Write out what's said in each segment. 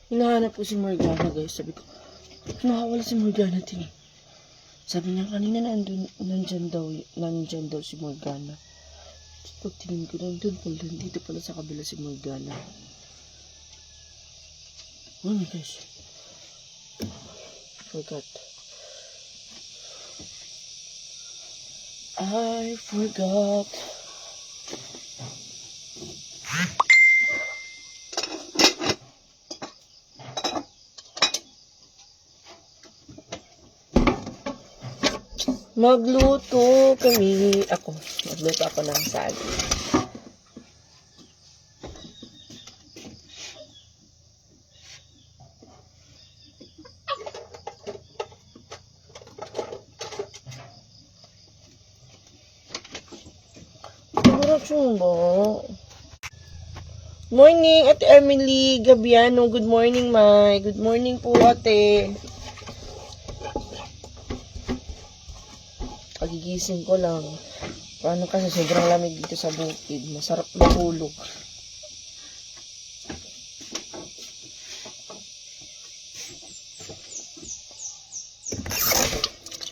Hinahanap ko si Morgana, guys. Sabi ko, nakawala si Morgana din. Sabi niya, kanina nandyan daw si Morgana. Pagtingin ko, nandun pala, dito pala sa kabila si Morgana. Oh my gosh. I forgot. Magluto kami. Magluto ako ng saging. Morning, Ate Emily Gabiano. Good morning, Mai. Good morning po, Ate. Pagigising ko lang. Paano kasi sobrang lamig dito sa bukid. Masarap matulog.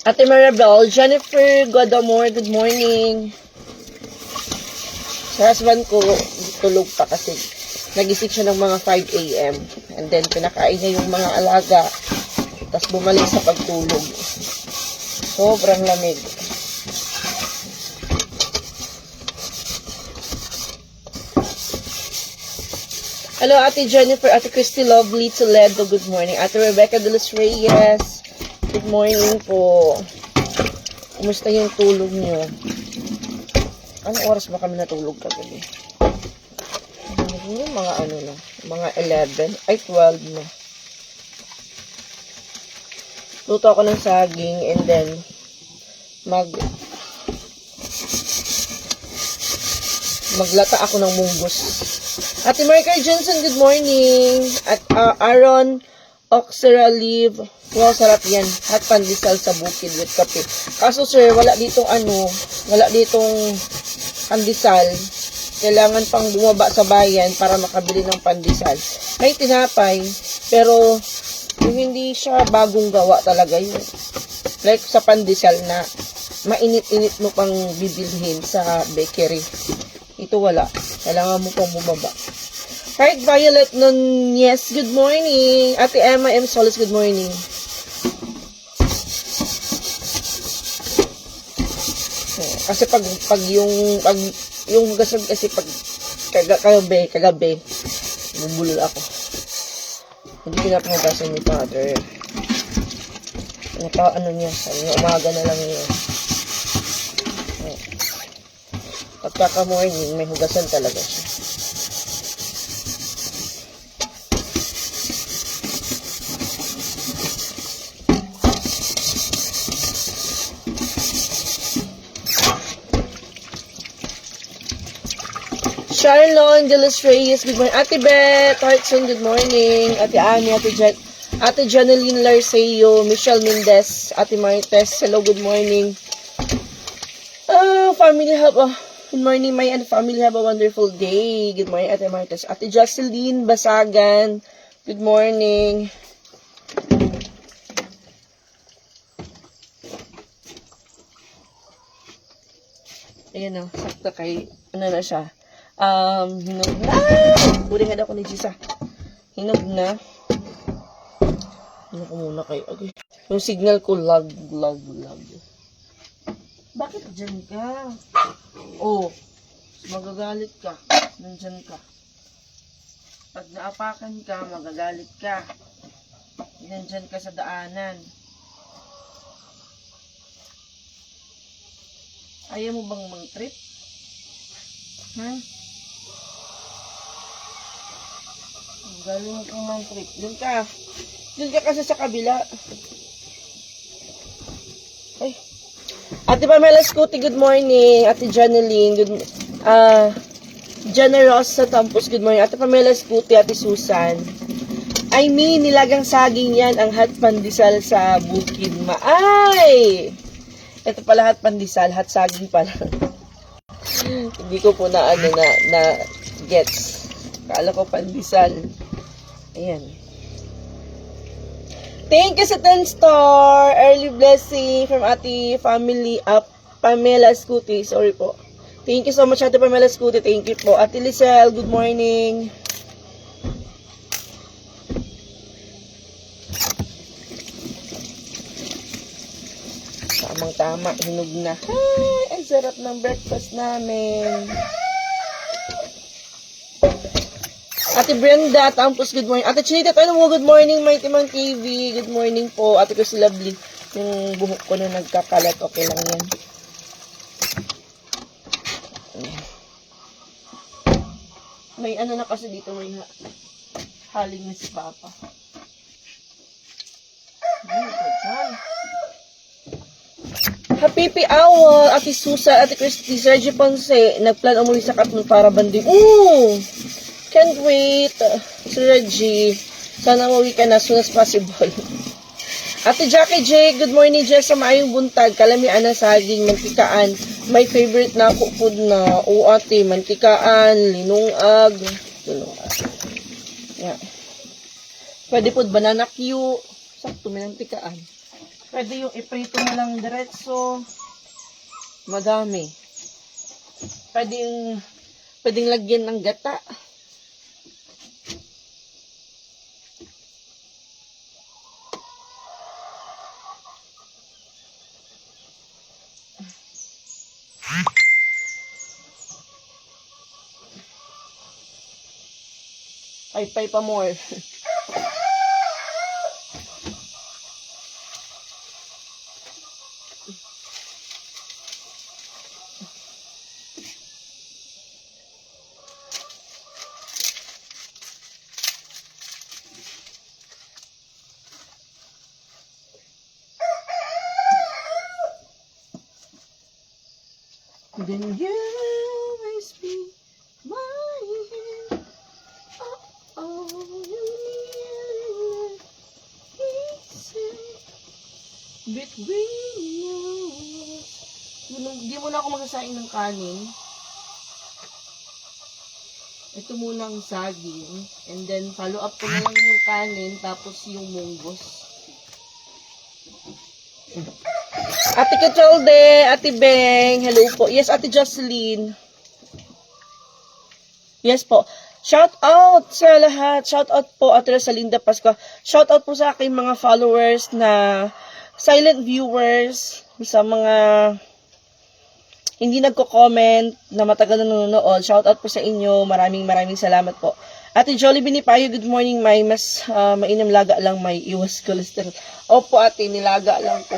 Ate Maribel, Jennifer Godamore, good morning. Sa husband ko, tulog pa kasi nagising siya ng mga 5 a.m. And then, pinakain niya yung mga alaga. Tapos bumalik sa pagtulog. Sobrang lamig. Hello, Ate Jennifer, Ate Christy Lovely Toledo, good morning. Ate Rebecca de los Reyes, good morning po. Kumusta yung tulog niyo? Anong oras ba kami natulog kagabi? Yung mga mga 11, ay 12 na. Luto ako ng saging and then maglata ako ng munggos. Ate Marika Johnson, good morning. At Aaron Oxeralive, wow, sarap yan. Hot pandesal sa bukid with kape. Kaso sir, wala ditong pandesal. Kailangan pang bumaba sa bayan para makabili ng pandesal. May tinapay, pero yung hindi siya bagong gawa talaga yun. Like sa pandesal na mainit-init mo pang bibilhin sa bakery. Ito wala. Kailangan mo pang bumaba. Heart Violet Nunez, good morning. Ate Emma M. Solis, good morning. Kasi pag yung hugasan kasi pag kagabi, bubulol ako. Hindi pinapangabasan ni Father. Ano niya, sabi niya, umaga na lang niya. Pagkaka-morning, may hugasan talaga siya. Charlon de los Reyes, good morning. Ate Beth Hartson, good morning. Ate Ani, Ate Janeline Larceo, Michelle Mendez, Ate Marites, hello, good morning. Family good morning, my and family, have a wonderful day. Good morning, Ate Marites. Ate Jocelyn Basagan, good morning. Ayan o, sakto kay, na siya. Hinog na. Huli nga daw ko ni Gisa. Hinog na. Hinog ko muna kayo. Okay. Yung signal ko, lag. Bakit dyan ka? Oh, magagalit ka. Nandyan ka. Pag naapakan ka, magagalit ka. Nandyan ka sa daanan. Ayaw mo bang mang-trip? Ha? Galing kong mang-trip. Doon ka kasi sa kabila. Ay. Ate Pamela Scuti, good morning. Ate Janeline, Generous sa Tampos, good morning. Ate Pamela Scuti, Ate Susan. I mean, nilagang saging yan, ang hot pandesal sa bukid. Ay! Ito pala hot pandesal, hot saging pala. Hindi ko po na gets. Kala ko pandesal. Ayan. Thank you sa 10-star. Early blessing from Ate Family up. Pamela Scuti. Sorry po. Thank you so much, Ate Pamela Scuti. Thank you po. Ate Lisel, good morning. Tamang-tama, hinog na. Ay, ang sarap ng breakfast namin. Ate Brenda, Tampos, good morning. Ate Chinita, ano mo, good morning, Mighty Man TV. Good morning po. Ate ko si Lovely. Yung buhok ko na nagkakalat, okay lang yan. May ano na kasi dito, may haling na si Papa. Happy Owl, Ate Susa, Ate Christy, Sergio Ponce, nagplan umuwi sa Katmon para banding. Ooh! Can't wait. Si Reggie, sana umuwi ka na as soon as possible. Ate Jackie J, good morning Jess, sa maayong buntag, kalamian ng saging, mantikaan, my favorite na ako food na, o ate, mantikaan, linungag, yeah. Pwede po banana Q, sakto, may mantikaan. Pwede yung iprito na lang diretso, madami. Pwedeng lagyan ng gata. Pay pa more. Then you always be mine. Oh, you between you. Hindi muna ako magsasaing ng kanin. Ito muna ang saging. And then, follow up ko na lang yung kanin, tapos yung munggos. Ate Kacholde, Ate Beng, hello po. Yes, Ate Jocelyn. Yes po. Shout out sa lahat. Shout out po, Ate Rosalinda Pascua. Shout out po sa aking mga followers na silent viewers, sa mga hindi nagko-comment, na matagal na nanonood. Shout out po sa inyo. Maraming salamat po. Ate Jolie Binipayo, good morning, May. Mas mainam laga lang, may iwas cholesterol. Opo, ate, nilaga lang po.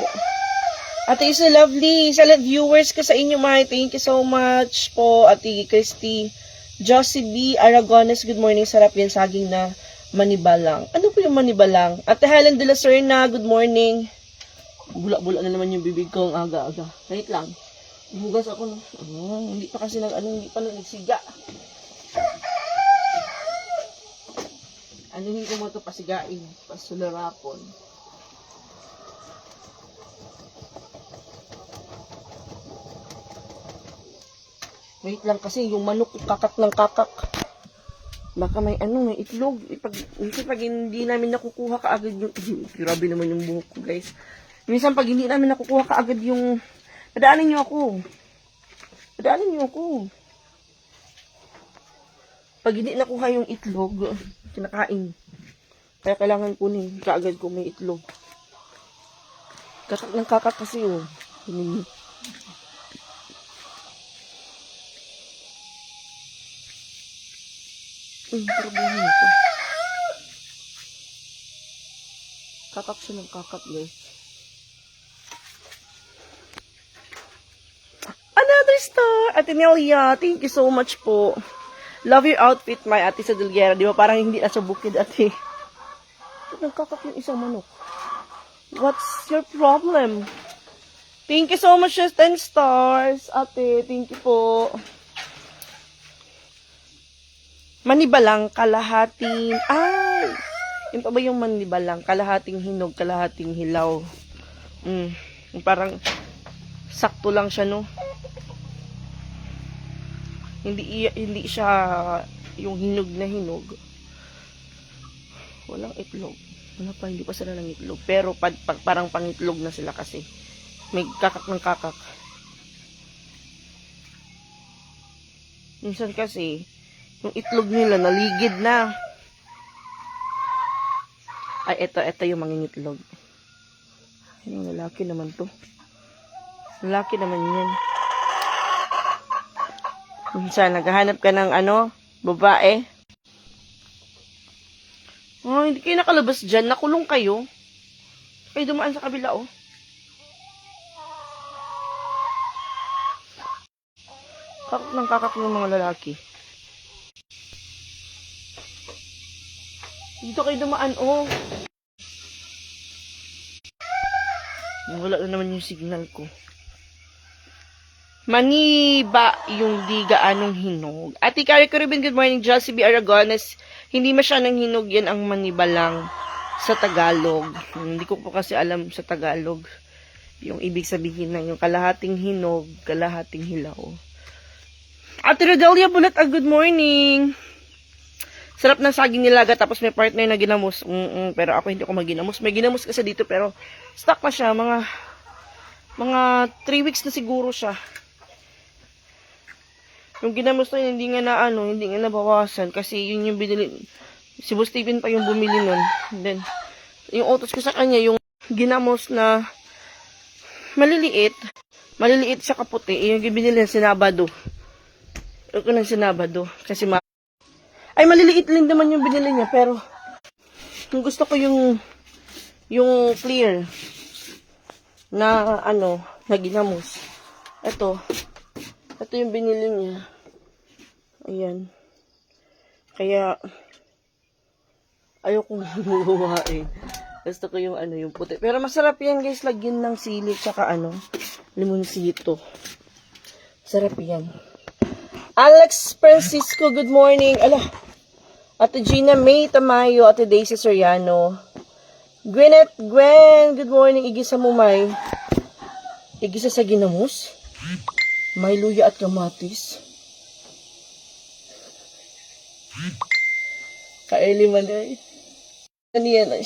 Ate Isa Lovely, silent viewers ko sa inyo, May. Thank you so much po, Ate Christy. Josie B. Aragones, good morning. Sarap yan, saging na manibalang. Ano po yung manibalang? Ate Helen de la Serna, good morning. Bula-bula na naman yung bibig ko ang aga-aga. Wait lang. Hugas ako. Hindi pa kasi hindi pa nagsiga. Anuhin ko mo ito pasigain. Pasularapon. Wait lang kasi yung manok kakak ng kakak. Baka may may itlog. Pag hindi namin nakukuha kaagad yung grabe naman yung buhok ko, guys. Minsan pag hindi namin nakukuha kaagad yung padaanin niyo ako. Pag hindi nakuha yung itlog, kinakain. Kaya kailangan kunin kaagad kung may itlog. Kakak ng kakak kasi Kunin. Problema nito. Kakak siya ng kakak, guys. Another star! Ate Nelia, thank you so much po. Love your outfit, my ate sa Dulguera. Di ba parang hindi na sa bukid, ate? Nagkakak yung isang manok. What's your problem? Thank you so much, 10 stars. Ate, thank you po. Manibalang, kalahating, yun pa ba yung manibalang? Kalahating hinog, kalahating hilaw. Parang, sakto lang siya, no? Hindi siya yung hinog na hinog. Walang itlog. Wala pa, hindi pa sila ng itlog. Pero parang pangitlog na sila kasi. May kakak ng kakak. Minsan kasi, yung itlog nila naligid na. Ay, eto yung mangingitlog. Yung lalaki naman to. Lalaki naman yan. Minsan, naghahanap ka ng babae. Oh, hindi kayo nakalabas dyan. Nakulong kayo. Kayo dumaan sa kabila, oh. Kakak ng kakak ng mga lalaki. Dito kayo dumaan, oh. Wala na naman yung signal ko. Maniba yung di gaanong hinog. Ate Kari Caribbean, good morning. Josie B. Aragones, hindi masyadong hinog yan, ang maniba lang sa Tagalog. Hindi ko po kasi alam sa Tagalog yung ibig sabihin ng yung kalahating hinog, kalahating hilaw. Ate Rodelia Bulat, good morning. Sarap ng saging nilaga, tapos may partner na ginamos. Pero ako hindi ako maginamos. May ginamos kasi dito, pero stuck na siya. Mga 3 weeks na siguro siya. Yung ginamos na yun, hindi nga nabawasan. Kasi yun yung binili. Si Boss Steven pa yung bumili nun. And then, yung utos ko sa kanya, yung ginamos na maliliit siya kaputi. Yung binili ng Sinabado. Ito ng Sinabado. Kasi ay, maliliit lang naman yung binili niya, pero yung gusto ko yung clear na na ginamos. Ito yung binili niya. Ayan. Kaya ayokong buhain. Gusto ko yung puti. Pero masarap yan, guys, lagyan ng sili tsaka limonsito. Sarap yan. Alex Francisco, good morning. Ate Gina May Tamayo, Ate Daisy Soriano. Gwen, good morning. Igisa mo, May. Igisa sa ginamos. May luya at kamatis. Kaili man ay. Ano yan ay?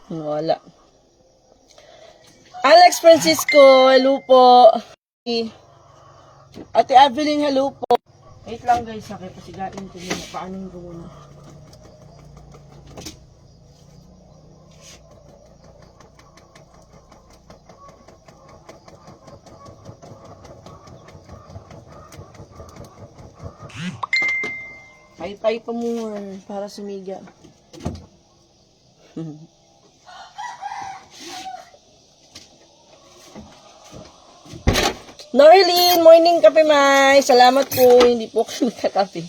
Wala. Alex Francisco, hello po. Ate Evelyn, hello po. Wait lang, guys, sakit pasigain ko muna. Paano yung muna? Pay pa muna para sumiga. Norlene, morning kape, May. Salamat po. Hindi po ako nagkakape.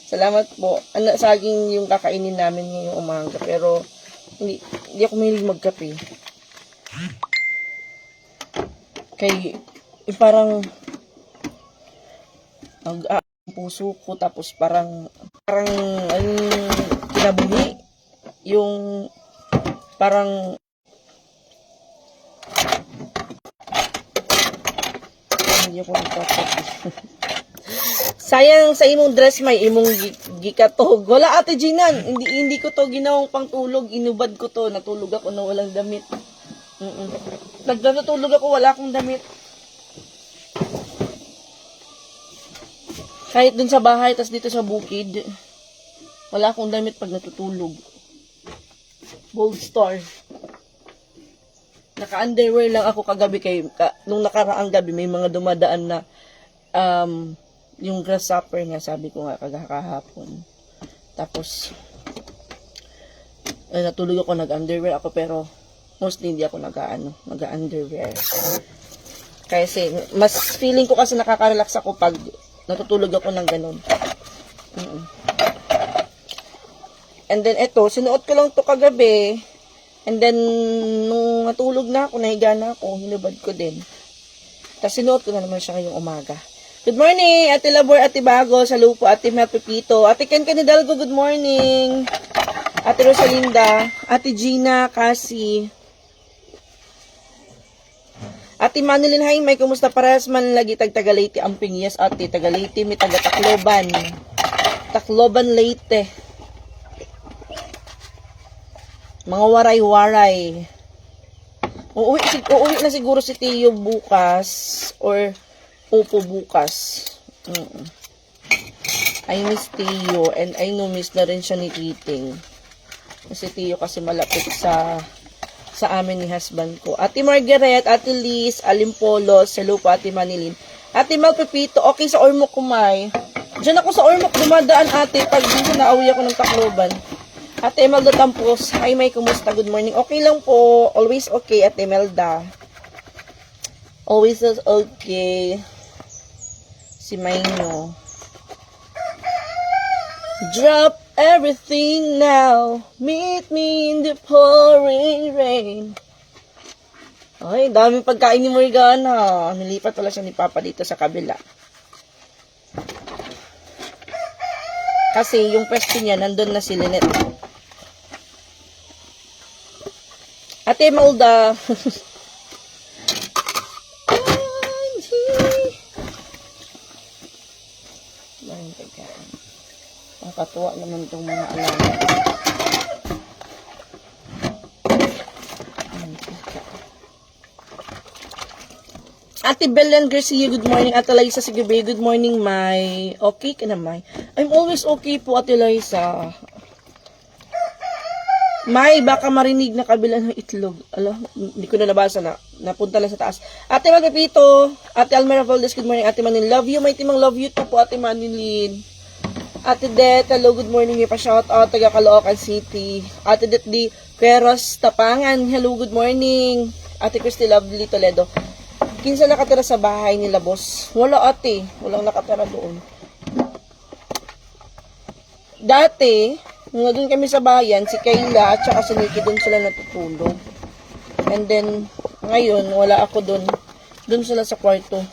Salamat po. Saging yung kakainin namin ngayong umaga. Pero, hindi ako mahilig magkape. Parang, puso ko, tapos parang kinabuhi. Yung, parang, hindi ako nagkakape. Sayang sa imong dress, may imong gikatog. Wala, Ate Gina, hindi ko to ginawang pangtulog. Inubad ko to. Natulog ako na walang damit. Natulog ako, wala akong damit. Kahit dun sa bahay, tas dito sa bukid, wala akong damit pag natutulog. Gold Star. Naka-underwear lang ako kagabi nung nakaraang gabi, may mga dumadaan na yung grasshopper nga, sabi ko nga kahapon. Tapos natulog ako, nag-underwear ako, pero mostly hindi ako nag-underwear. Kasi mas feeling ko kasi nakaka-relax ako pag natutulog ako ng ganun. And then eto, sinuot ko lang to kagabi. And then nung natulog na ako, nahiga na ako, hinubad ko din. Tapos sinuot ko na naman siya ngayong umaga. Good morning, Ate Labor, Ate Bago, sa lupo, Ate Mel Pepito, Ate Ken Canidalgo, good morning. Ate Rosalinda, Ate Gina, Cassie, Ate Manilin Haimay, kumusta parehas man lagi Tagalayti Amping? Yes, Ate, Tagalayti, may taga Tacloban, Leyte. Mga waray-waray. Uuwi na siguro si Tio bukas or Popo bukas. I miss Tio and I know miss na rin siya ni Kiting. Si Tio kasi malapit sa amin ni husband ko. Ate Margaret, Ate Liz, Alimpolos, hello po Ate Manilin. Ate Mal Pepito, okay sa Ormoc kumay. Diyan ako sa Ormoc dumadaan ate pag minsan nauwi ako ng Tacloban. Ate Imelda Tampos, hi May, kumusta? Good morning. Okay lang po. Always okay, Ate Imelda. Always okay. Si Mayno. Drop everything now. Meet me in the pouring rain. Ay, daming pagkain ni Morgana. Nilipat pala siya ni Papa dito sa kabila. Kasi yung pwesto niya, nandun na si Lynette. Ate Imelda. Nakakatuwa naman itong mga alaga. Ate Belen Garcia, good morning. Ate Liza Sigubay, good morning, May. Okay ka na, May? I'm always okay po, Ate Liza. May, baka marinig na kabila ng itlog. Alam, hindi ko na nabasa na. Napunta lang sa taas. Ate Magpipito, Ate Almera Valdez, good morning. Ate Manilin, love you. May timang love you too po, Ate Manilin. Ate Det, hello, good morning. May pa-shout out, taga Caloocan City. Ate Det di Queros, Tapangan, hello, good morning. Ate Christy Lovely Toledo. Kinsa nakatira sa bahay nila, boss? Wala ate, walang nakatira doon. Dati, nga doon kami sa bayan, si Kayla at saka si Nikki, doon sila natutulog. And then, ngayon, wala ako doon. Doon sila sa kwarto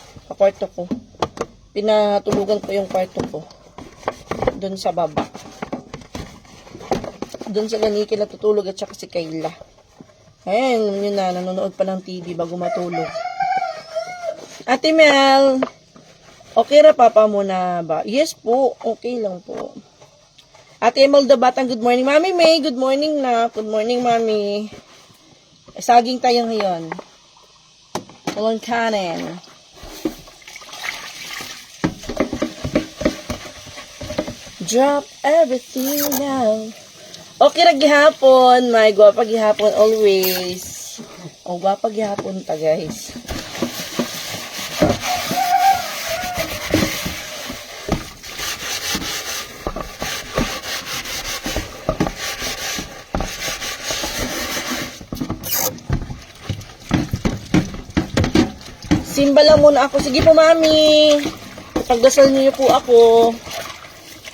ko. Pinatulugan ko yung kwarto ko. Doon sa baba. Doon sila Nikki natutulog at saka si Kayla. Ayun, yun na, nanonood pa ng TV bago matulog. Ate Mel, okay ra papa mo na ba? Yes po, okay lang po. Ate Imelda Batang, good morning. Mami May, good morning na. Good morning, Mami. Saging tayo ngayon. Walang kanin. Drop everything now. Okay ra gihapon, May. Gwapa gihapon always. O, gwapa gihapon ta, guys. Simba lang muna ako. Sige po, Mami. Pagdasal niyo po ako.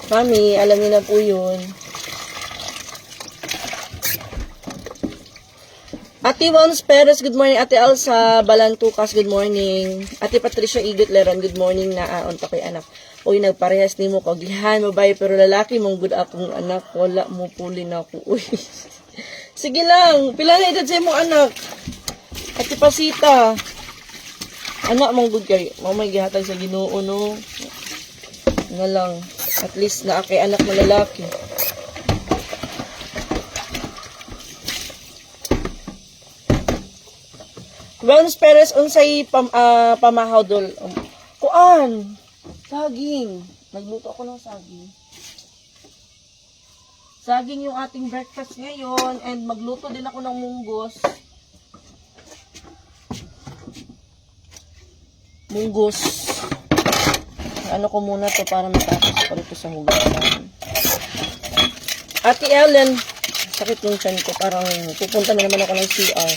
Mami, alam niyo na po yun. Ate Wons Perez, good morning. Ate Elsa Balantukas, good morning. Ate Patricia Igot Leron, good morning na aon ta kay anak. Uy, nagparehas ni mo kagihan mo bay, pero lalaki mong good akong anak. Wala mo puli na ako. Uy. Sige lang. Pila na edad sa mong anak? Ate Pasita. Anak mong good kay, mamay gihatag sa Ginoo no. Nga lang, at least na kay anak na lalaki. Wellness Perez unsay pamahaw dol. Kuan, saging. Nagluto ako ng saging. Saging yung ating breakfast ngayon and magluto din ako ng munggos. Ano ko muna to para matapos ko rito sa hugasan. Ate Ellen, sakit yung tiyan ko. Parang pupunta na naman ako ng CR.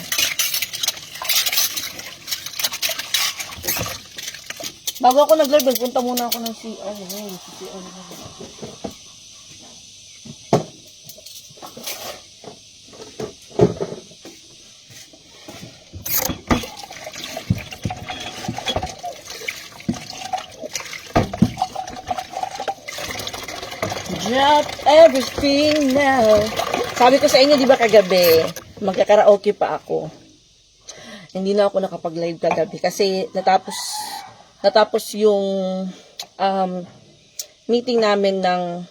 Bago ako nag-live, punta muna ako ng CR. CR. Drop everything now. Sabi ko sa inyo, di ba kagabi, magkakaraoke pa ako. Hindi na ako nakapag-live kagabi kasi natapos yung meeting namin ng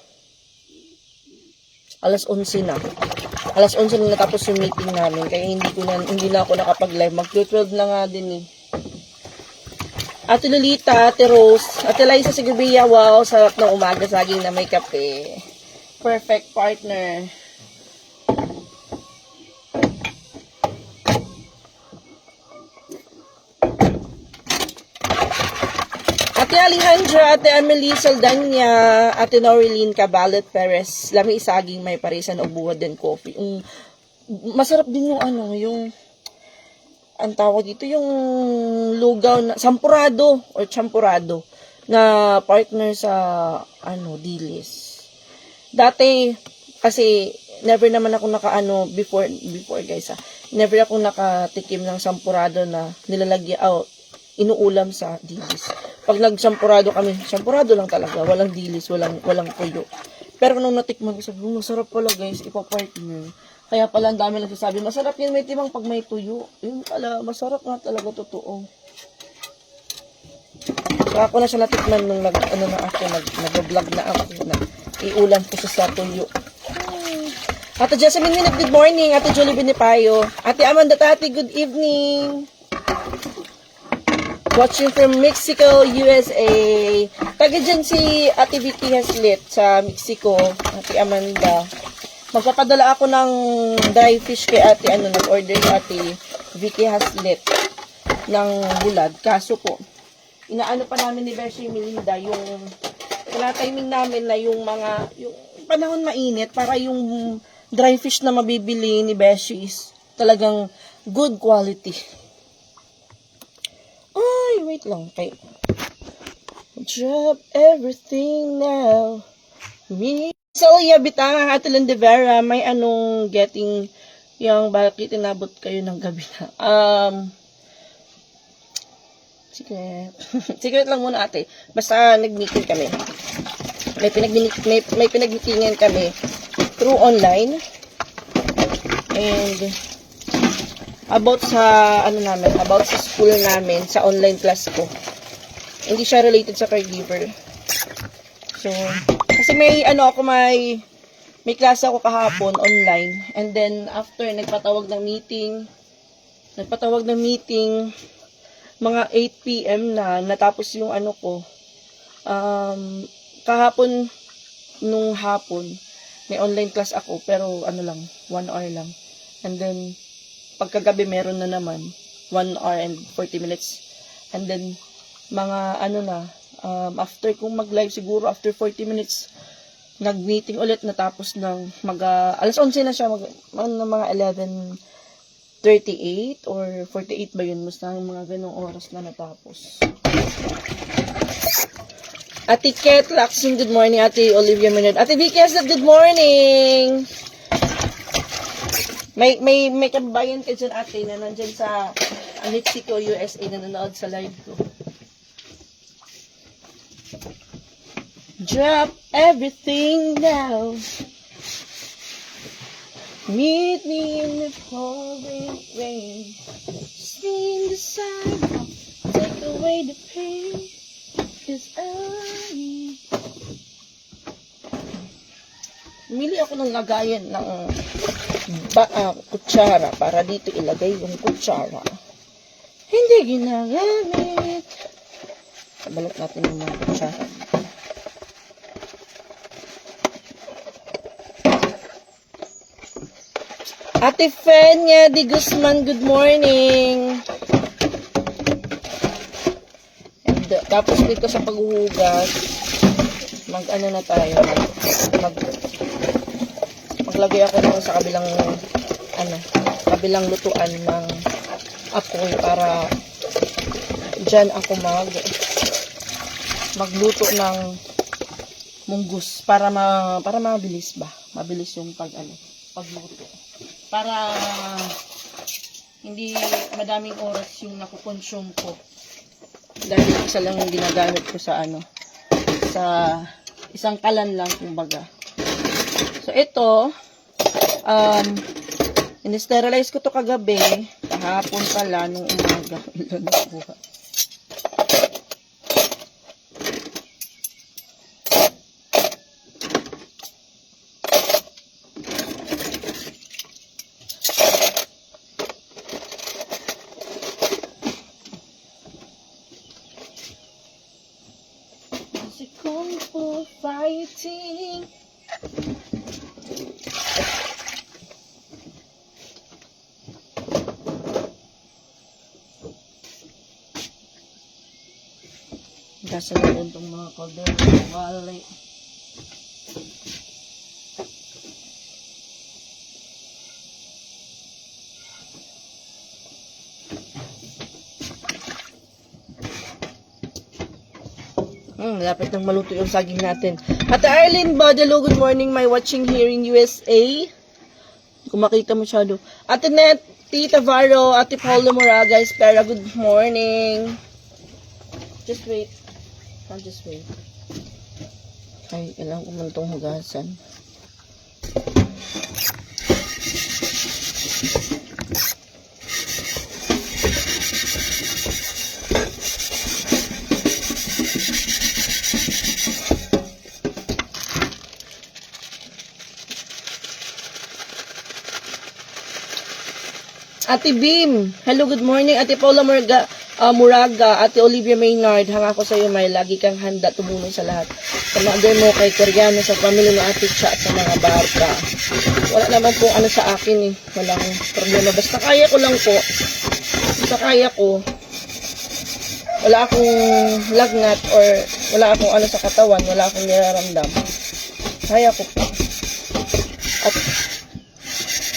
alas 11 na. Alas 11 na natapos yung meeting namin, kaya hindi na ako nakapag-live. Mag-12 na nga din eh. Ate Lolita, Ate Rose, Ate Liza Sigubia, wow, sarap ng umaga saging na may kape. Perfect partner. Ate Alejandra, Ate Amelie Saldanya, Ate Norilyn Cabalet Perez, lami saging may parisan o buwad din coffee. Masarap din yung yung ang tawag dito, yung lugaw na, sampurado or champurado na partner sa, dilis. Dati, kasi, never naman ako before guys never ako nakatikim ng sampurado na nilalagyan, inuulam sa dilis. Pag nagsampurado kami, sampurado lang talaga, walang dilis, walang tuyo. Pero nung natikman ko, sabi, masarap pala guys, ipa-partner. Kaya pala ang dami nagsasabi, masarap yun may timang pag may tuyo. Yun pala, masarap nga talaga, totoo. Saka ako na siya natikman nung nag-vlog na ako na iulam ko siya sa tuyo. Ate Jessamine Minute, good morning. Ate Jolie Benipayo. Ate Amanda Tati, good evening. Watching from Mexico, USA. Taga dyan si Ate Vicky Haslit sa Mexico. Ate Amanda. Magpapadala ako ng dry fish kay ate, nag-order si Ate Vicky Haslet ng bulad. Kaso po, inaano pa namin ni Beshi Melinda, yung timing namin na yung panahon mainit, para yung dry fish na mabibili ni Beshi is talagang good quality. Ay, wait lang. Okay. Drop everything now. Me. So, bitang Ate Lindevera, may getting yung bakit inabot kayo ng gabi na. Secret lang muna ate. Basta nag-meeting kami. May pinag-meetingan kami through online. And about sa about sa school namin, sa online class ko. Hindi siya related sa caregiver. So, kasi may klase ako kahapon online, and then after nagpatawag ng meeting mga 8 PM na natapos yung kahapon nung hapon may online class ako, pero 1 hour lang, and then pagkagabi meron na naman 1 hour and 40 minutes, and then mga after kong mag-live siguro, after 40 minutes, nag-meeting ulit, natapos ng alas 11 na siya, mga 11:38 or 48 ba yun, basta mga ganong oras na natapos. Ate Ket Laxing, good morning. Ate Olivia Menard. Ate Vicky Haslet, good morning. May kabayan ka dyan ate na nandyan sa Mexico, USA, na nanonood sa live ko. Drop everything now. Meet me in the pouring rain. Sing the song, take away the pain. 'Cause Mili ako ng lagayan ng kutsara para dito ilagay yung kutsara. Hindi ginagamit. Kabalot natin yung mga kutsara. Ate Fenya Di Guzman, good morning. And, tapos dito sa paghuhugas, na tayo, maglagay ako naman sa kabilang lutuan ng apoy para dyan ako magluto ng munggus para mabilis yung pagluto. Para hindi madaming oras yung nakukonsume ko. Dahil isa lang yung ginagamit ko sa isang kalan lang, kumbaga. So, ito, in-sterilize ko to kagabi, kahapon pala, nung umaga. Ilan nakuha. waiting. Kasi na itong mga kaldero. Wali. Lapit nang maluto yung saging natin. Ate Arlene Badalo, good morning. My watching here in USA. Kung makita masyado. Ate Net, Tita Varo, Ate Paula Moraga, Espera, good morning. Just wait. I'll just wait. Ay, kailangan ko man itong hugasan. Ate Beam, hello, good morning. Ate Paula Moraga, Ate Olivia Maynard, hanga ko sa iyo, may lagi kang handa tumulong sa lahat. Sa mother mo, kay Koreano, sa pamilya ng Ate Cha, sa mga bata. Wala naman po ano sa akin eh. Walang problema. Basta kaya ko lang po. Basta kaya ko. Wala akong lagnat or wala akong ano sa katawan. Wala akong niraramdam. Kaya ko po. At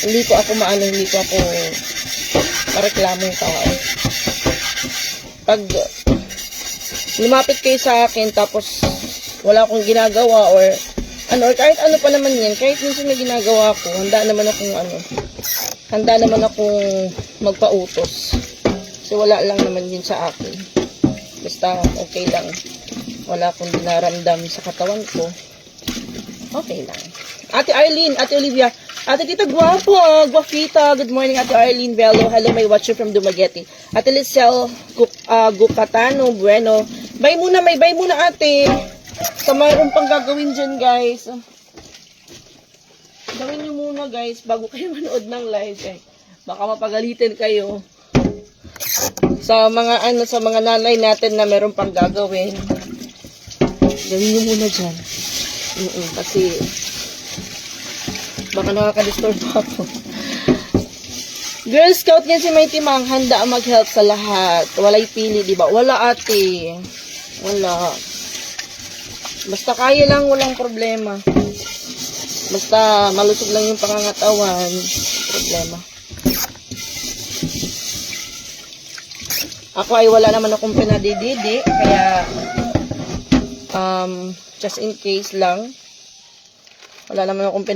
hindi ko ako maano, hindi ko ako mareklamo yung tao. Pag lumapit kayo sa akin tapos wala akong ginagawa or ano, or kahit ano pa naman yan, kahit minsan may ginagawa ko, handa naman akong magpautos. Kasi wala lang naman yun sa akin. Basta okay lang. Wala akong dinaramdam sa katawan ko. Okay lang. Ate Arlene, Ate Olivia, Ate Tita Guapo, Guapita, good morning Ate Arlene Bello, hello my watcher from Dumaguete. Ate Lizelle Gucatano, bueno. Bye muna ate. Sa mayroon pang gagawin dyan guys. Gawin nyo muna guys, bago kayo manood ng live eh. Baka mapagalitin kayo. Sa mga nanay natin na meron pang gagawin. Gawin nyo muna dyan. Kasi baka nakaka-disturb ako. Girl Scout yan si Mighty Mang, handa ang mag-help sa lahat. Walay pili, di ba? Wala ate. Wala. Basta kaya lang, walang problema. Basta malusog lang yung pangangatawan. Problema. Ako ay wala naman akong pinadididi, kaya just in case lang. Wala naman akong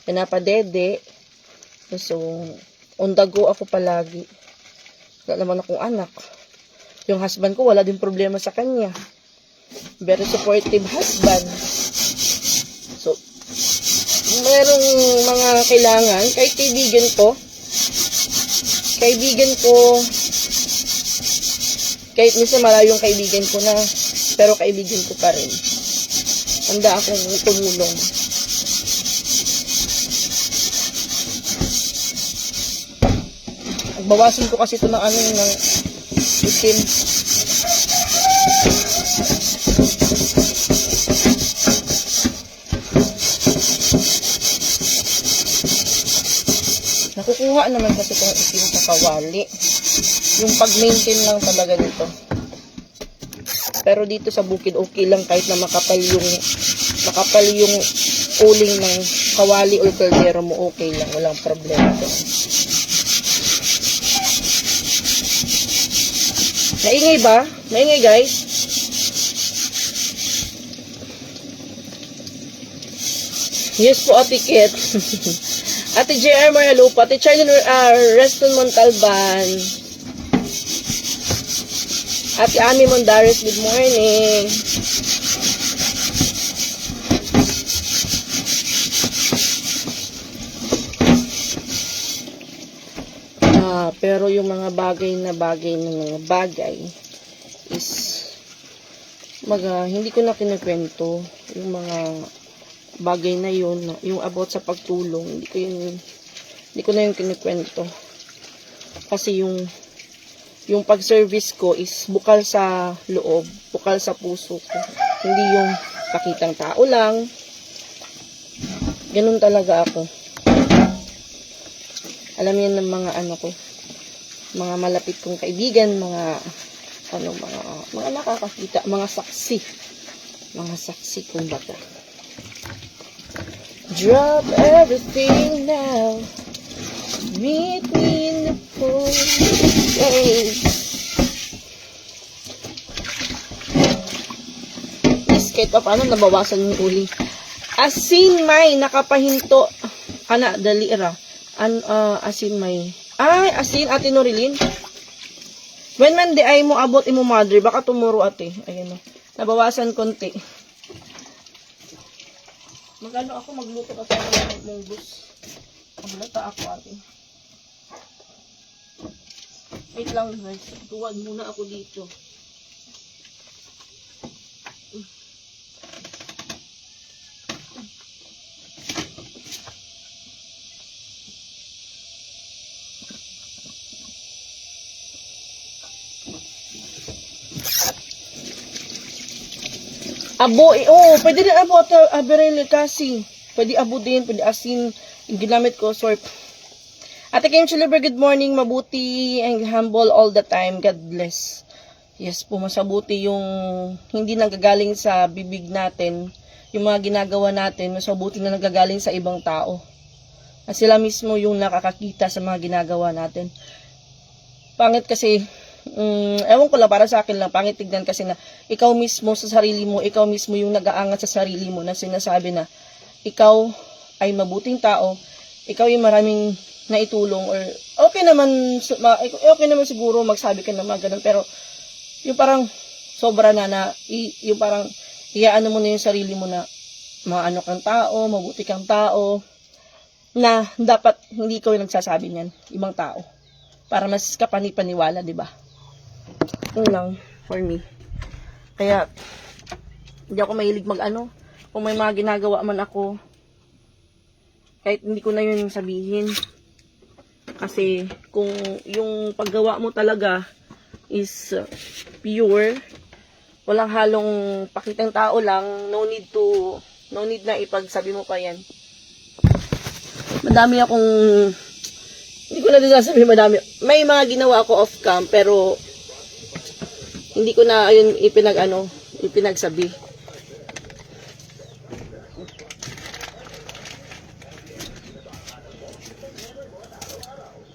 pinapadede. So, on the go ako palagi. Wala naman akong anak. Yung husband ko, wala din problema sa kanya. Very supportive husband. So, merong mga kailangan. Kahit kaibigan ko, kahit minsan malayong kaibigan ko na, pero kaibigan ko pa rin. Handa akong tumulong. Bawasin ko kasi ito ng itim. Nakukuha naman kasi itong itim sa kawali. Yung pag-maintain lang talaga dito. Pero dito sa bukid, okay lang kahit na makapal yung uling ng kawali o kaldero mo, okay lang. Walang problema doon. Maingay ba? Maingay guys? Yes po, Ate Kit. Ate JR Marialupa, Ate Charlene Reston Montalban, Ate Ami Mondares, good morning. Pero yung mga bagay is hindi ko na kinikwento yung mga bagay na yun, yung about sa pagtulong, hindi ko na yung kinikwento kasi yung yung pag-service ko is bukal sa loob, bukal sa puso ko. Hindi yung pakitang tao lang. Ganun talaga ako. Alam yan ng mga ano ko, mga malapit kong kaibigan, mga nakakakita, mga saksi kumbaga. Drop everything now. Meet me in the pool. Yes, kahit pa paano nabawasan yung uli. Asin may nakapahinto. Kana, dali ra. Asin may. Ay, asin, ate Norilyn. When man di ay mo abot imo madre, baka tomorrow ate. Ayan o. Nabawasan konti. Magano ako, magluto kasi ako ng munggos. Maglata ako ate. Wait lang guys. Tuwad muna ako dito. Abo, pwede din abo ito, aberele kasi. Pwede abo din, pwede asin. Yung ginamit ko, sort. Ate Kim Chiliber, good morning. Mabuti and humble all the time. God bless. Yes po, masabuti yung hindi nanggagaling sa bibig natin. Yung mga ginagawa natin, masabuti na nanggagaling sa ibang tao. At sila mismo yung nakakakita sa mga ginagawa natin. Pangit kasi, ewan ko lang, para sa akin lang, pangit tignan kasi na ikaw mismo sa sarili mo, ikaw mismo yung nag-aangat sa sarili mo na sinasabi na ikaw ay mabuting tao, ikaw yung maraming naitulong or okay naman siguro magsabi ka na mga ganun, pero yung parang sobra na yung parang iyaano mo na yung sarili mo na maano kang tao, mabuti kang tao, na dapat hindi ikaw yung nagsasabi niyan, ibang tao. Para mas kapani-paniwala, di ba? Yun lang, for me. Kaya, hindi ako mahilig mag-ano. Kung may mga ginagawa man ako, kahit hindi ko na yun sabihin. Kasi, kung yung paggawa mo talaga is pure, walang halong pakitang tao lang, no need na ipagsabi mo pa yan. Madami akong, hindi ko na din sasabihin madami. May mga ginawa ako off-cam, pero hindi ko na ayun ipinagsabi.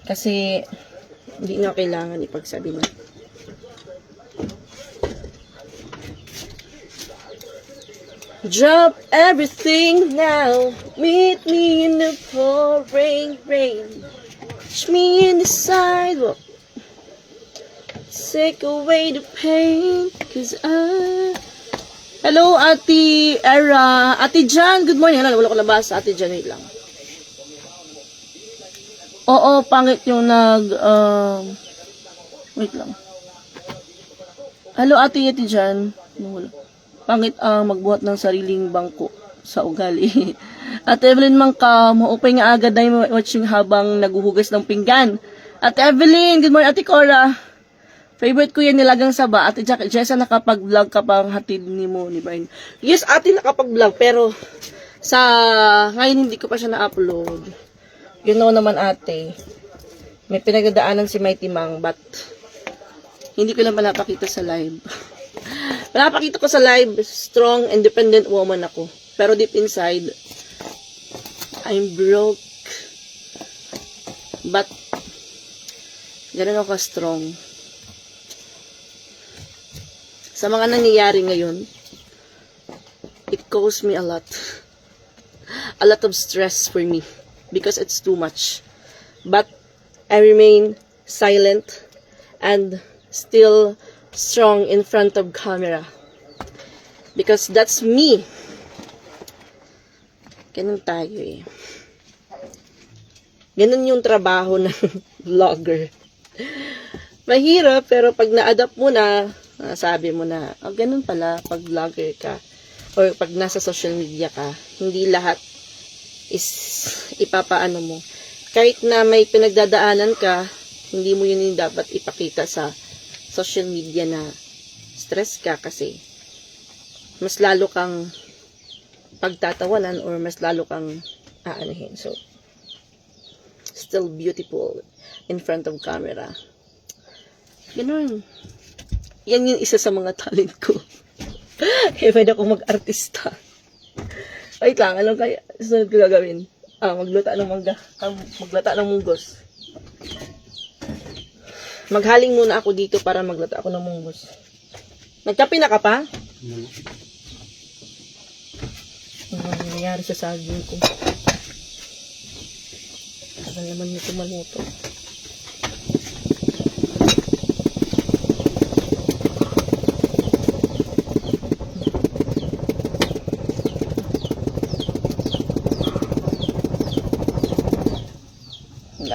Kasi hindi nga kailangan ipagsabi na. Drop everything now. Meet me in the pouring rain. Touch me in the sidewalk. Take away the pain, cause Hello, Ate Era. Ate Jan, good morning. Wala ko nabasa. Ate Jan, wait lang. Oo, pangit yung wait lang. Hello, Ate Jan. Wala. Pangit ang magbuhat ng sariling bangko sa ugali. Ate Evelyn Mangka, maupay nga agad na yung watching habang naguhugas ng pinggan. Ate Evelyn, good morning. Ate Cora. Favorite ko yan nilagang saba. Ate Jessa, nakapag-vlog ka pang hatid ni mo, ni Brian. Yes, ate, nakapag-vlog. Pero, ngayon hindi ko pa siya na-upload. You know naman, ate. May pinagdadaanan si Mighty Mang, but, hindi ko lang malapakita sa live. Malapakita ko sa live, strong, independent woman ako. Pero deep inside, I'm broke. But, ganun ako strong. Sa mga nangyayari ngayon, it caused me a lot. A lot of stress for me. Because it's too much. But, I remain silent and still strong in front of camera. Because that's me. Ganun tayo eh. Ganun yung trabaho ng vlogger. Mahirap, pero pag na-adapt mo na, sabi mo na, ganun pala pag vlogger ka or pag nasa social media ka, hindi lahat is ipapaano mo. Kahit na may pinagdadaanan ka, hindi mo yun yung dapat ipakita sa social media na stress ka kasi mas lalo kang pagtatawanan or mas lalo kang aanuhin. So, still beautiful in front of camera. Ganun. Yan yung isa sa mga talent ko. Kaya pwede akong mag-artista. Wait lang, anong kaya sunod ko gagawin? Maglata ng mangga. Maglata ng munggos. Maghaling muna ako dito para maglata ako ng munggos. Nagkape na ka pa? Ano nangyayari sa saging ko? Tagal naman nito maluto.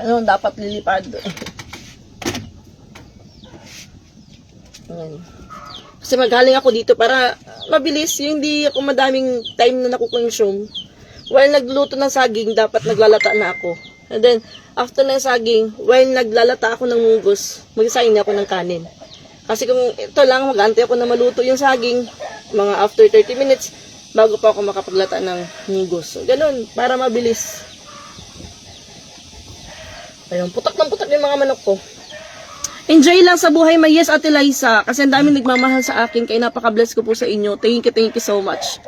Ano, dapat lilipad. Ayan. Kasi maghaling ako dito para mabilis, yung hindi ako madaming time na nakukonsume. While nagluto ng saging, dapat naglalata na ako. And then, after ng saging, while naglalata ako ng munggos, magsasayin na ako ng kanin. Kasi kung ito lang, mag-antay ako na maluto yung saging, mga after 30 minutes, bago pa ako makapaglata ng munggos. So, ganun, para mabilis. Ayun, putak ng putak yung mga manok ko. Enjoy lang sa buhay, may yes, Ate Liza. Kasi ang daming nagmamahal sa akin, kaya napaka-bless ko po sa inyo. Thank you so much.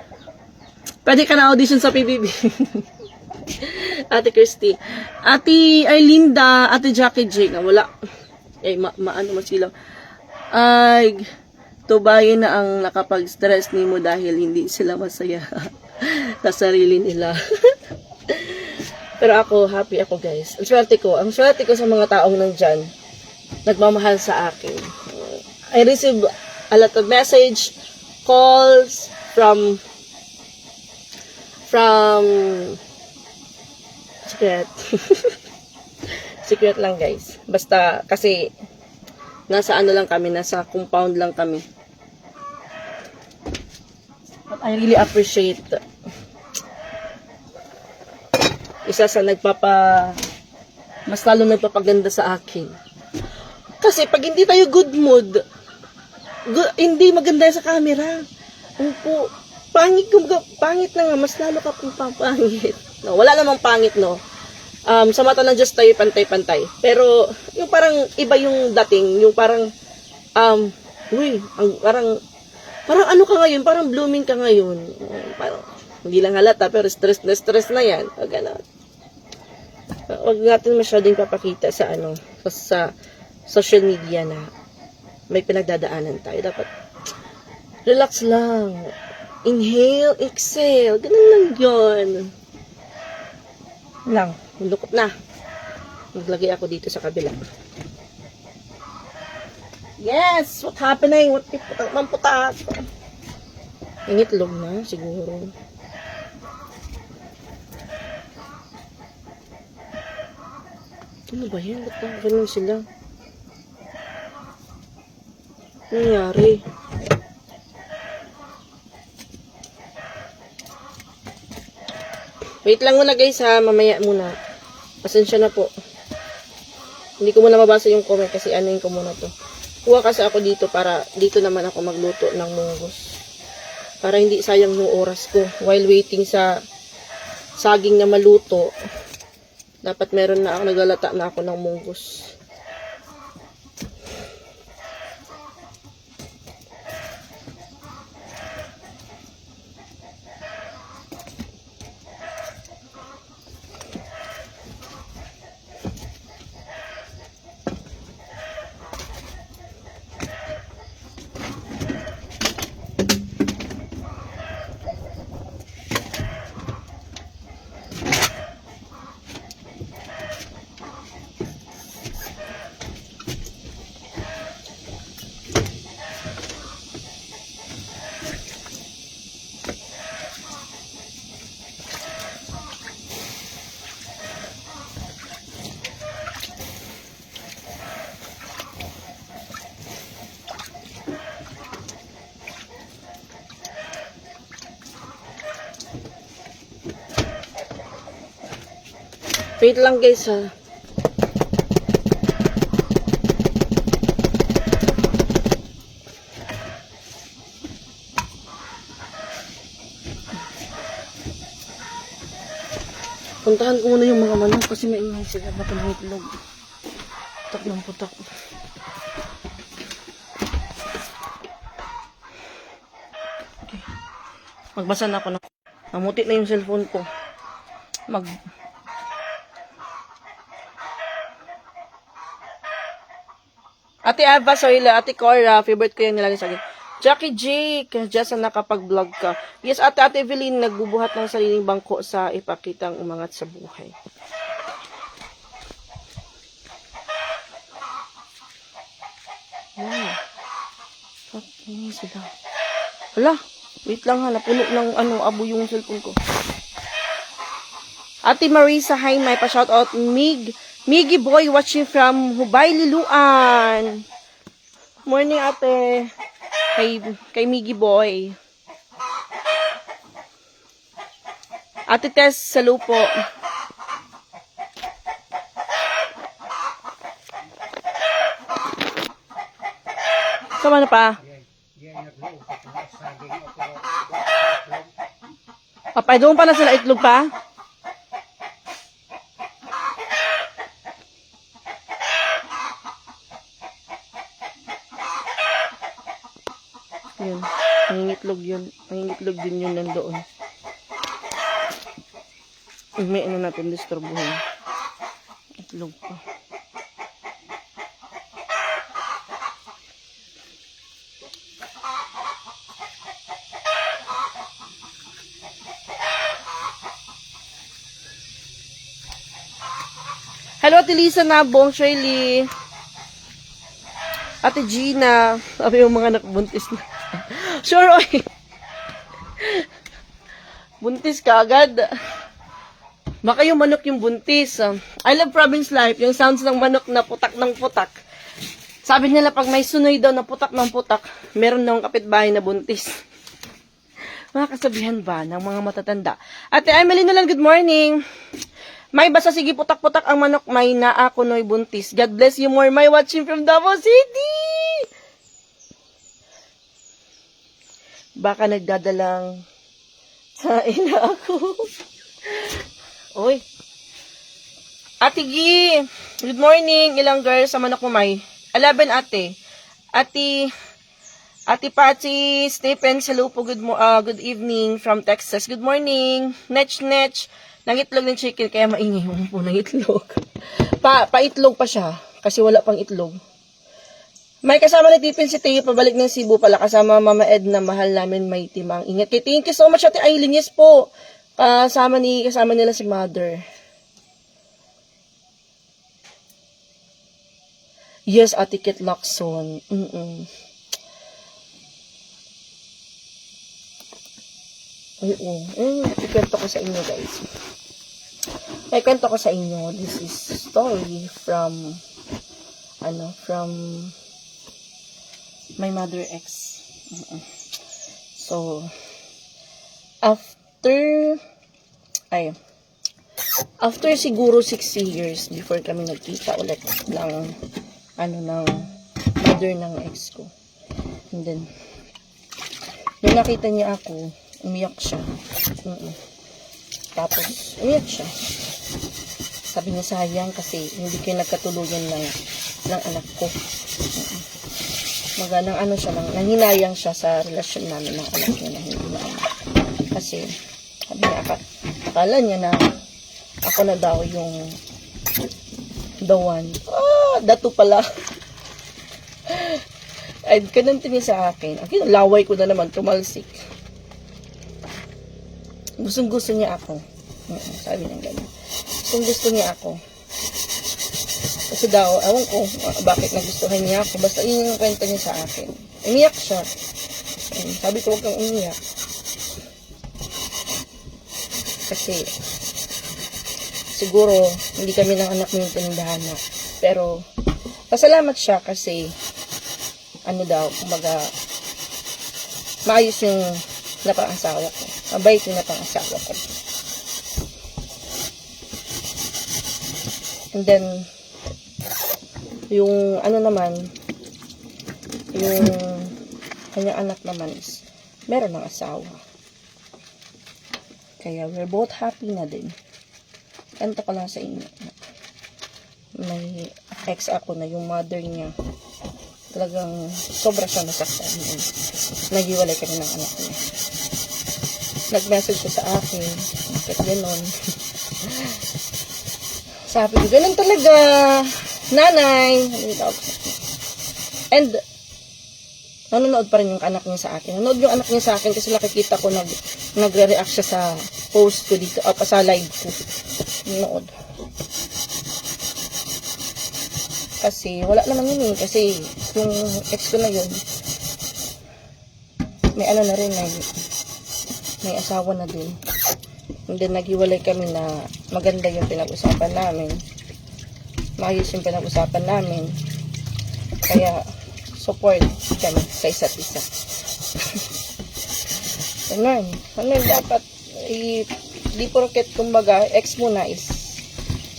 Pwede ka na audition sa PBB. Ate Christy. Ate Arlinda, Ate Jackie J. Wala. Eh, maano man sila. Ay, tubayin na ang nakapag-stress ni mo dahil hindi sila masaya sa sarili nila. Pero ako, happy ako guys. Ang swerte ko sa mga taong nandyan, nagmamahal sa akin. I receive a lot of message, calls from secret. Secret lang guys. Basta kasi nasa ano lang kami, nasa compound lang kami. But I really appreciate isa sa mas lalo nagpapaganda sa akin. Kasi pag hindi tayo good mood, hindi maganda sa camera. Pangit na nga, mas lalo ka pong papangit. No, wala namang pangit, no. Sa mata ng Diyos tayo pantay-pantay. Pero, yung parang iba yung dating, yung parang, parang ano ka ngayon, parang blooming ka ngayon. Parang, hindi lang halata, pero stress na yan. O, gano'n. Huwag natin masyadong papakita sa social media na may pinagdadaanan tayo. Dapat, relax lang. Inhale, exhale. Ganun lang yun. Lang, lukot na. Maglagay ako dito sa kabila. Yes! What happening? What putak? Yung itlog na, siguro. Ano ba yan? Ba't ba ganun sila? Ano nangyari? Wait lang muna guys ha, mamaya muna. Pasensya na po. Hindi ko muna mabasa yung comment kasi anuin ko muna to. Kuha kasi ako dito para dito naman ako magluto ng munggos. Para hindi sayang yung oras ko while waiting sa saging na maluto. Dapat meron na ako, naglalata na ako ng munggos. Wait lang guys ha. Puntahan ko muna yung mga manok kasi may ingay sila. Baka ng itlog. Putak ng putak. Okay. Magbasa na ako na. Namuti na yung cellphone ko. Ate Ava Soyla, Ate Cora, favorite ko yan nilagay sa akin. Jackie J, just na nakapag-vlog ka. Yes, Ate Evelyn, nagbubuhat ng sariling bangko sa ipakitang umangat sa buhay. Wow. Fuck, ini sila. Hala, wait lang ha, napuno ng abo yung cellphone ko. Ate Marisa, hi, may pa-shoutout. Miggy Boy watching from Hubay, Liluan. Morning, ate. Kay Miggy Boy. Ate Tess, hello po. Sama na pa? Papay, doon pa na sila itlog pa? Yun. Nangingitlog yun. Nangingitlog din yun nandoon. May ano natin disturbuhin. Itlog pa. Hello, Ate Lisa Nabong, Shirley. Ate Gina. Sabi yung mga nakabuntis na. Sure, oy. Buntis ka agad. Baka yung manok yung buntis. I love province life. Yung sounds ng manok na putak ng putak. Sabi nila pag may sunoy daw na putak ng putak, meron daw kapitbahay na buntis. Mga kasabihan ba ng mga matatanda? Ate Emily na lang, good morning. May basta sige putak-putak ang manok, may naakunoy buntis. God bless you more. May watching from Davao City. Baka nagdadalang sa ina ako. Oy. Ate Gi, good morning. Ilang girls sa manok mo may? 11 ate. Ate Patsy, Stephen, hello po. Good evening from Texas. Good morning. Nech. Nangitlog ng chicken, kaya maingay mo po ng itlog. Paitlog pa siya, kasi wala pang itlog. May kasama na tipin si Teo, pabalik ng Cebu pala, kasama Mama Ed na mahal namin may timang. Ingat kay thank you so much, Ate Aileen. Yes po, kasama nila si Mother. Yes, Ate Kit Lacson. Ikwento ko sa inyo, guys. Ikwento ko sa inyo. This is story from my mother ex. So, after siguro 6 years before kami nagkita ulit ng mother ng ex ko. And then, nung nakita niya ako, umiyak siya. Tapos, umiyak siya. Sabi niya, sayang kasi hindi kayo nagkatuluyan ng anak ko. Nanghinayang siya sa relasyon namin ng anak niya na hindi na anak. Kasi, sabi niya, akala niya na ako na daw yung the one. Dato pala. Ay, ganun din sa akin. Ang laway ko na naman, tumalsik. Gustong-gusto niya ako. Sabi ng gano'n. Gustong-gusto niya ako. Kasi daw, ewan ko bakit nagustuhan niya ako. Basta yun yung kwento niya sa akin. Umiyak siya. Sabi ko, huwag kang umiyak. Kasi, siguro, hindi kami ng anak mo yung tindahan na. Pero, pasalamat siya kasi, kumbaga, maayos yung napangasawa ko. Mabait yung napangasawa ko. And then, yung yung kanyang anak naman is, meron ng asawa. Kaya, we're both happy na din. Kanta ko lang sa inyo. May ex ako na yung mother niya. Talagang sobra siya nasaktan. Naghiwalay kami ng anak niya. Nag-message ko sa akin. Bakit ganon? Sabi ko, ganon talaga. Nanay. And, nanonood pa rin yung anak niya sa akin. Nanonood yung anak niya sa akin kasi nakikita ko nagre-react siya sa post ko dito, sa live ko. Nanonood. Kasi, wala naman yun eh. Kasi, yung ex ko na yun, may ano na rin, may asawa na din. And then, naghiwalay kami na maganda yung pinag-usapan namin. Maayos yung pinag-usapan namin. Kaya, support kami sa isa't isa. Ganun. Dapat, di porket kumbaga, ex mo na is,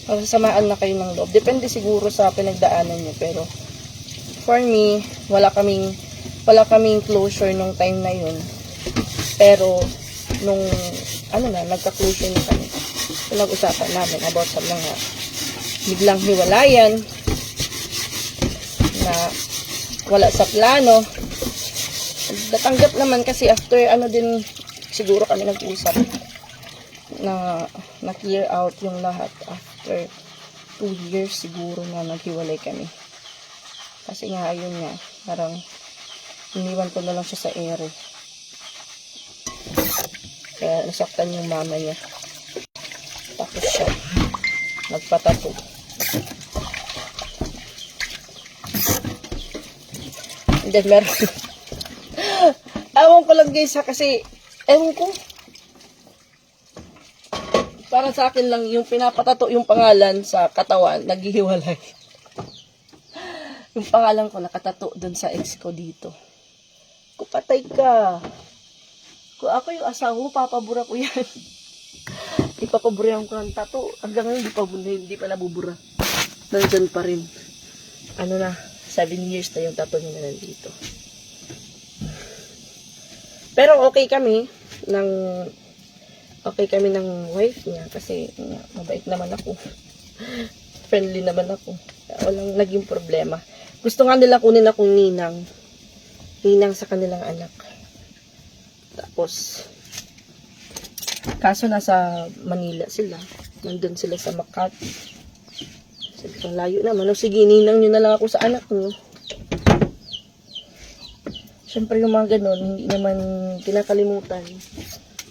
magsasamaan na kayo ng loob. Depende siguro sa pinagdaanan nyo. Pero, for me, wala kaming closure nung time na yun. Pero, nung, nagka-closure na kami. Pinag-usapan namin about sa mga biglang hiwalayan na wala sa plano. Natanggap naman kasi after din siguro kami nag-usap na clear out yung lahat after 2 years siguro na naghiwalay kami. Kasi nga ayun nga, parang iniwan ko na lang siya sa ere. Kaya nasaktan yung mama niya. Tapos siya nagpatato. And then meron ewan ko lang guys kasi ewan ko para sa akin lang yung pinapatato yung pangalan sa katawan naghihiwalay. Yung pangalan ko nakatato dun sa ex ko dito. Kupatay ka. Kung ako yung asawa mo, papabura ko yan. Ipapaburayan ko ng tato. Hanggang ngayon, hindi pa nabubura. Nandyan pa rin. 7 years na yung tato niya na nandito. Pero okay kami ng wife niya kasi mabait naman ako. Friendly naman ako. Walang naging problema. Gusto nga nila kunin akong ninang sa kanilang anak. Tapos, kaso nasa Manila sila. Nandun sila sa Makati. Sabi ko, layo naman. O sige, ninang nyo na lang ako sa anak nyo. Siyempre yung mga ganun, hindi naman kinakalimutan.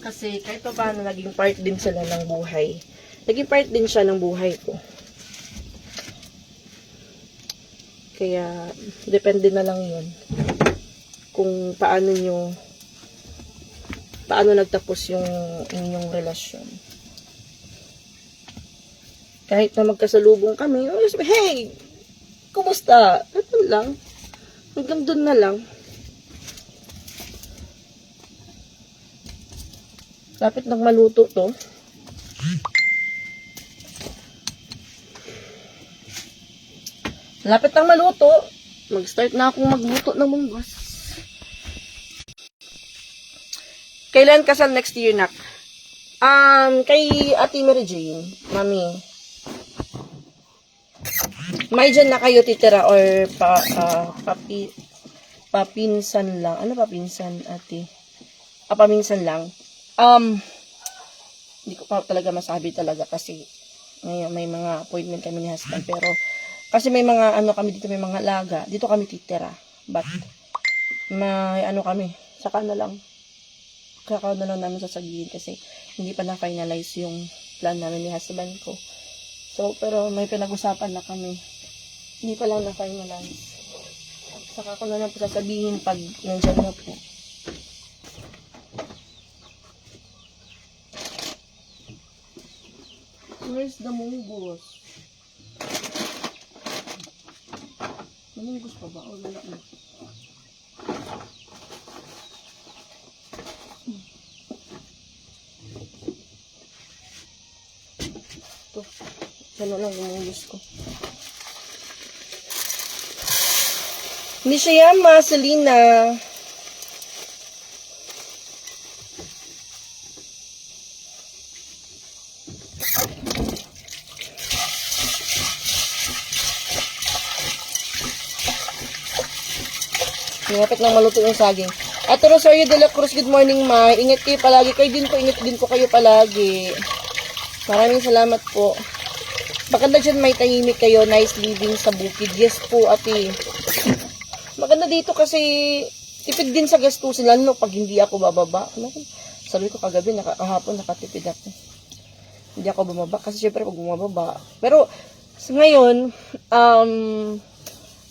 Kasi kahit pa paano, naging part din sila ng buhay. Naging part din siya ng buhay ko. Kaya, depende na lang yun. Kung paano nagtapos yung inyong relasyon. Kahit na magkasalubong kami, hey, kumusta? Ito lang. Hanggang doon na lang. Lapit nang maluto to. Lapit nang maluto. Mag-start na akong magluto ng munggos. Kailan kasal next year, nak? Kay Ate Mary Jane, Mami. May dyan na kayo titira or papinsan lang. Ano papinsan, ate? Paminsan lang. Hindi ko pa talaga masabi talaga kasi ngayon may mga appointment kami ni husband. Pero kasi may mga kami dito, may mga alaga. Dito kami titira. But may kami. Saka na lang namin sasabihin kasi hindi pa na-finalize yung plan namin ni husband ko. So, pero may pinag-usapan na kami. Hindi pa lang na-finalize. Saka ko na lang po sasabihin pag nandiyan na po. Where's the munggos? Munggos pa ba? O wala na? Ito. Ano lang yung munggos ko. Nishiyama, Selena. Malapit na maluto yung saging. Ate Rosario de la Cruz, good morning, ma. Ingat kayo palagi. Kayo din po, ingat din po kayo palagi. Maraming salamat po. Maganda dyan may tahimik kayo. Nice living sa bukid. Yes po, ate. Maganda dito kasi tipid din sa gastusin. Lalo pag hindi ako bababa. Sabi ko kagabi, kahapon nakatipid ako. Hindi ako bumaba. Kasi syempre pag bumababa. Pero ngayon,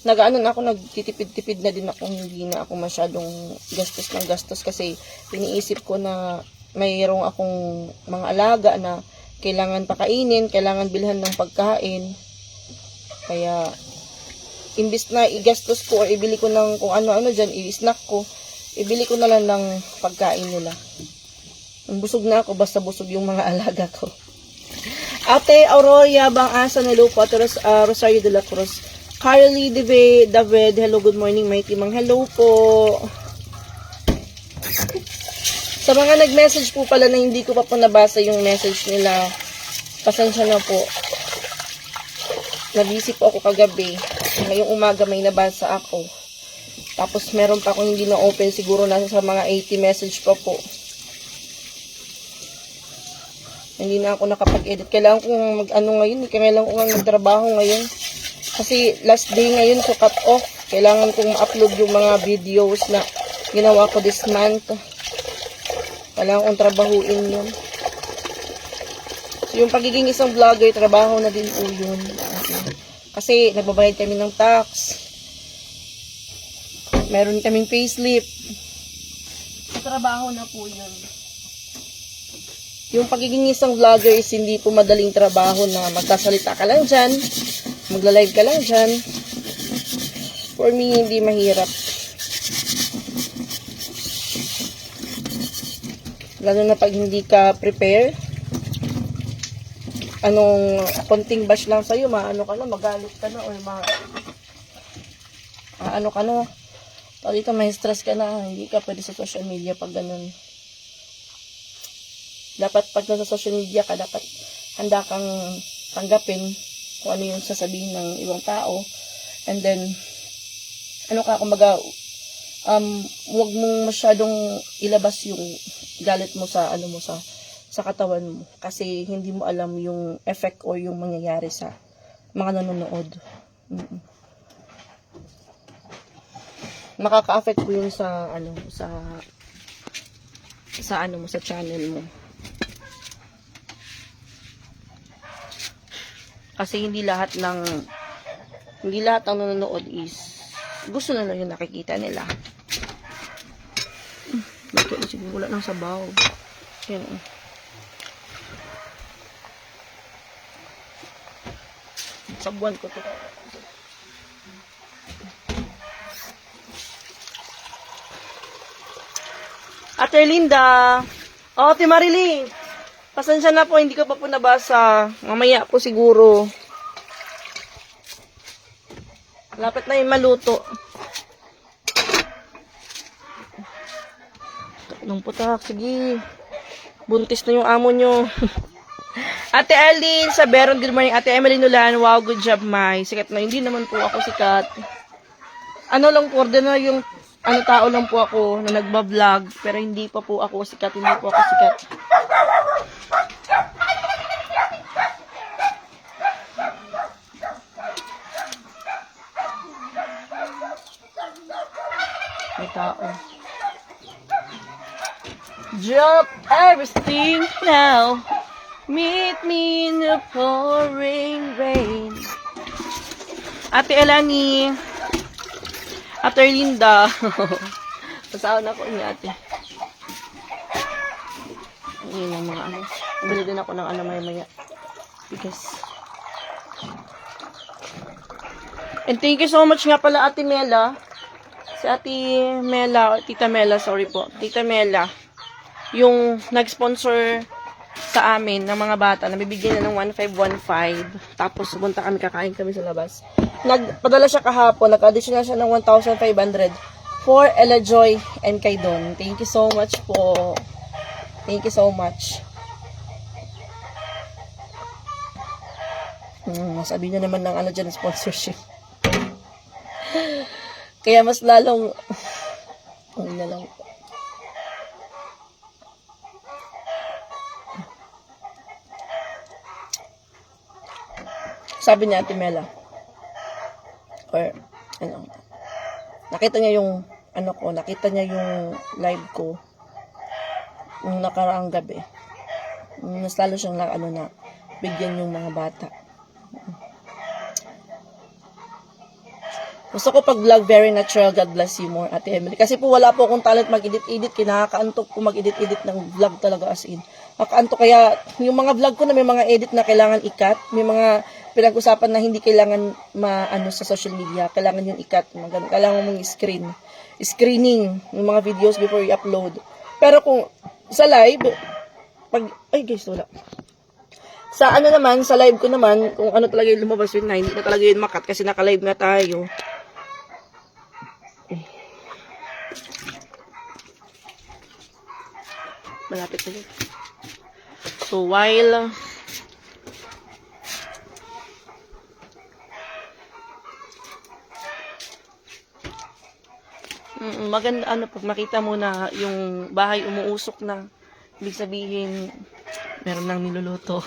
nagtitipid-tipid na din ako, hindi na ako masyadong gastos ng gastos kasi iniisip ko na mayroong akong mga alaga na kailangan pakainin, kailangan bilhan ng pagkain. Kaya, imbis na igastos ko o ibili ko ng kung ano-ano dyan, i-snack ko, ibili ko na lang ng pagkain nila. Busog na ako, basta busog yung mga alaga ko. Ate Aurora Bang-asa na lupa, Rosario de la Cruz. Carly David, hello, good morning, my timang. Hello po. Sa mga nag-message po pala na hindi ko pa po nabasa yung message nila, pasensya na po. Nabisi po ako kagabi. Ngayong umaga may nabasa ako. Tapos meron pa akong hindi na-open, siguro nasa sa mga 80 message pa po. Hindi na ako nakapag-edit. Kailangan kong mag-ano ngayon, kailangan ko nga nagtrabaho ngayon. Kasi last day ngayon so cut off. Kailangan kong ma-upload yung mga videos na ginawa ko this month. Kailangan kong trabahuin yun. So yung pagiging isang vlogger, trabaho na din po yun. Kasi nagbabayad kami ng tax. Meron kaming payslip. Trabaho na po yun. Yung pagiging isang vlogger is hindi po madaling trabaho na magsasalita ka lang dyan. Magla-live ka lang dyan. For me, hindi mahirap. Lalo na pag hindi ka prepare. Anong konting bash lang sa'yo, maano ka na, magalit ka na, or ano ka na. Pag dito may stress ka na, hindi ka pwede sa social media pag ganun. Dapat pag nasa social media ka, dapat handa kang tanggapin kung ano yung sasabihin ng ibang tao. And then, kumbaga, huwag mong masyadong ilabas yung galit mo sa, sa katawan mo. Kasi hindi mo alam yung effect or yung mangyayari sa mga nanonood. Makaka-affect po yun sa, sa channel mo. Kasi hindi lahat ng nanonood is gusto na lang yung nakikita nila. Bakit na siguro wala ng sabaw. Yan. Sabuan ko to. Ate Linda. Oh, Ate Mariling. Pasensya na po, hindi ko pa po nabasa. Mamaya po siguro. Lapit na yung maluto. Nung putak, sige. Buntis na yung amo nyo. Ate Arlene, sa Beron, good morning. Ate Emily Nulan, wow, good job, Mai. Sikat na, hindi naman po ako sikat. Ano lang po, na yung tao lang po ako na nagbablog, pero hindi pa po ako sikat, hindi po ako sikat. May tao. Drop everything now. Meet me in the pouring rain. Ate Elani. Ate Linda. Pasaon ako ni ate. Ayan yung mga Bili din ako ng maya-maya. Because. And thank you so much nga pala Ate Mela. Si Ate Mela, Tita Mela, sorry po. Tita Mela. Yung nag-sponsor sa amin ng mga bata, nabibigyan na ng 1,515. Tapos pumunta kami, kakain kami sa labas. Nagpadala siya kahapon, nag-additional siya ng 1,500 for Ella Joy and kay Don. Thank you so much po. Thank you so much. Sabi niya naman ng dyan, sponsorship. Kaya mas lalong Ang na lang po. Sabi ni Ate Mela, or ano, nakita niya yung nakita niya yung live ko nung nakaraang gabi. Mas lalo siyang na bigyan yung mga bata. Gusto ko pag vlog very natural. God bless you more, Ate Emily. Kasi po wala po akong talent mag-edit-edit. Kinakaantok po mag-edit-edit ng vlog talaga as in. Nakaantok kaya yung mga vlog ko na may mga edit na kailangan ikat. May mga pinag-usapan na hindi kailangan sa social media. Kailangan yung ikat. Kailangan mong screening ng mga videos before you upload. Pero kung sa live, wala. Sa sa live ko naman, kung ano talaga yung lumabas yun na, hindi na talaga yun makat kasi naka-live nga tayo. Malapit na yun. So, while maganda, pag makita mo na yung bahay umuusok na, ibig sabihin, meron nang niluluto.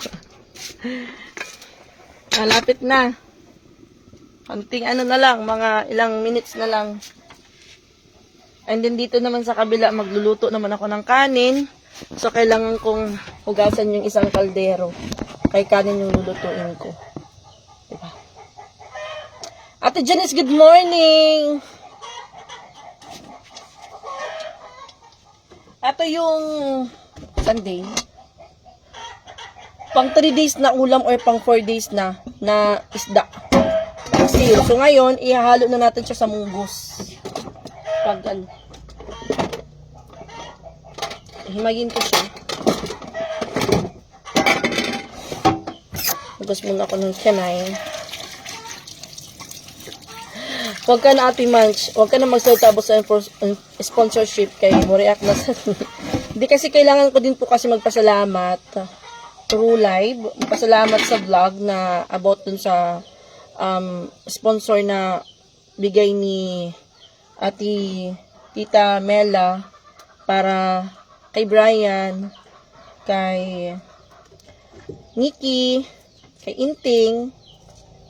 Malapit na. Konting na lang, mga ilang minutes na lang. And then dito naman sa kabila, magluluto naman ako ng kanin. So, kailangan kong hugasan yung isang kaldero. Kay kanin yung lulutuin ko. Diba? Ate Janice, good morning! Ito yung Sunday. Pang 3 days na ulam or pang 4 days na isda. So, ngayon, ihahalo na natin siya sa munggos. Himayin ko siya. Hugas muna ako ng kanay. Huwag ka na, Ate Manch. Huwag ka na magsalita sa sponsorship kay Moriak na sa... Hindi kasi kailangan ko din po kasi magpasalamat through live. Magpasalamat sa vlog na about dun sa sponsor na bigay ni Tita Mela para kay Brian, kay Nikki, kay Inting,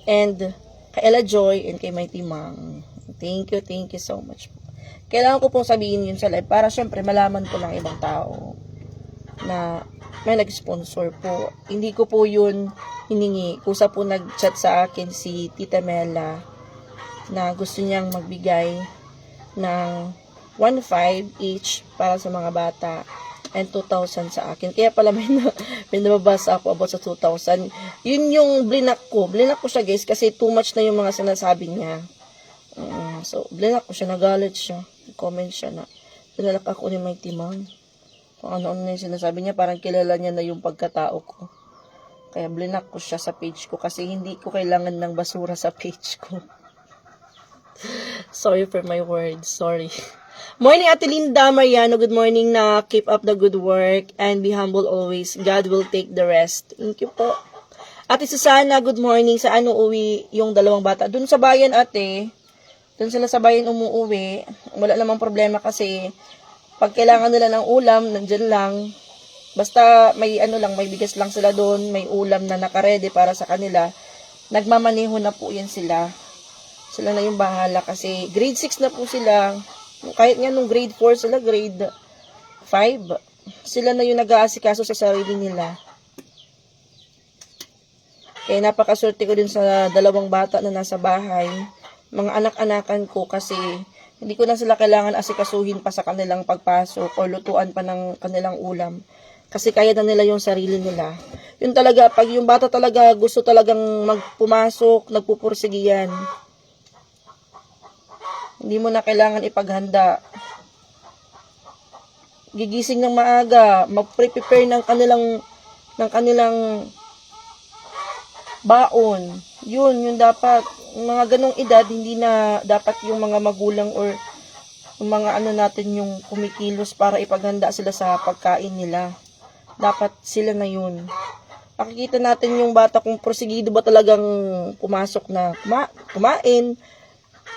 and kay Ella Joy, and kay Mighty Mang. Thank you so much. Kailangan ko pong sabihin yun sa live para syempre malaman ko ng ibang tao na may nag-sponsor po. Hindi ko po yun hiningi. Kusa po nag-chat sa akin si Tita Mela na gusto niyang magbigay ng 1,500 each para sa mga bata and 2,000 sa akin. Kaya pala may nababasa ako about sa 2,000. Yun yung blinak ko. Blinak ko siya, guys, kasi too much na yung mga sinasabi niya. So, blinak ko siya. Nagalit siya. Comment siya na pinalak ako ni Mighty Mang. Kung ano-ano na yung sinasabi niya, parang kilala niya na yung pagkatao ko. Kaya blinak ko siya sa page ko kasi hindi ko kailangan ng basura sa page ko. Sorry for my words. Sorry. Morning, Ate Linda Mariano. Good morning na. Keep up the good work and be humble always. God will take the rest. Thank you po. Ate Susana, good morning. Saan uuwi yung dalawang bata? Doon sa bayan, ate. Doon sila sa bayan umuuwi. Wala namang problema kasi pag kailangan nila ng ulam, nandyan lang. Basta may may bigas lang sila doon. May ulam na nakaredy para sa kanila. Nagmamaneho na po yan sila. Sila na yung bahala kasi grade 6 na po sila. Kahit nga nung grade 4 sila, grade 5, sila na yung nag-aasikaso sa sarili nila. Kaya napakaswerte ko din sa dalawang bata na nasa bahay. Mga anak-anakan ko kasi hindi ko na sila kailangan asikasuhin pa sa kanilang pagpasok o lutuan pa ng kanilang ulam. Kasi kaya na nila yung sarili nila. Yun talaga, pag yung bata talaga gusto talagang magpumasok, nagpupursige yan. Hindi mo na kailangan ipaghanda. Gigising ng maaga, mag-prepare ng kanilang baon. Yun dapat. Mga ganong edad, hindi na dapat yung mga magulang or yung mga natin yung kumikilos para ipaghanda sila sa pagkain nila. Dapat sila na yun. Makikita natin yung bata kung prosigido ba talagang pumasok na kumain.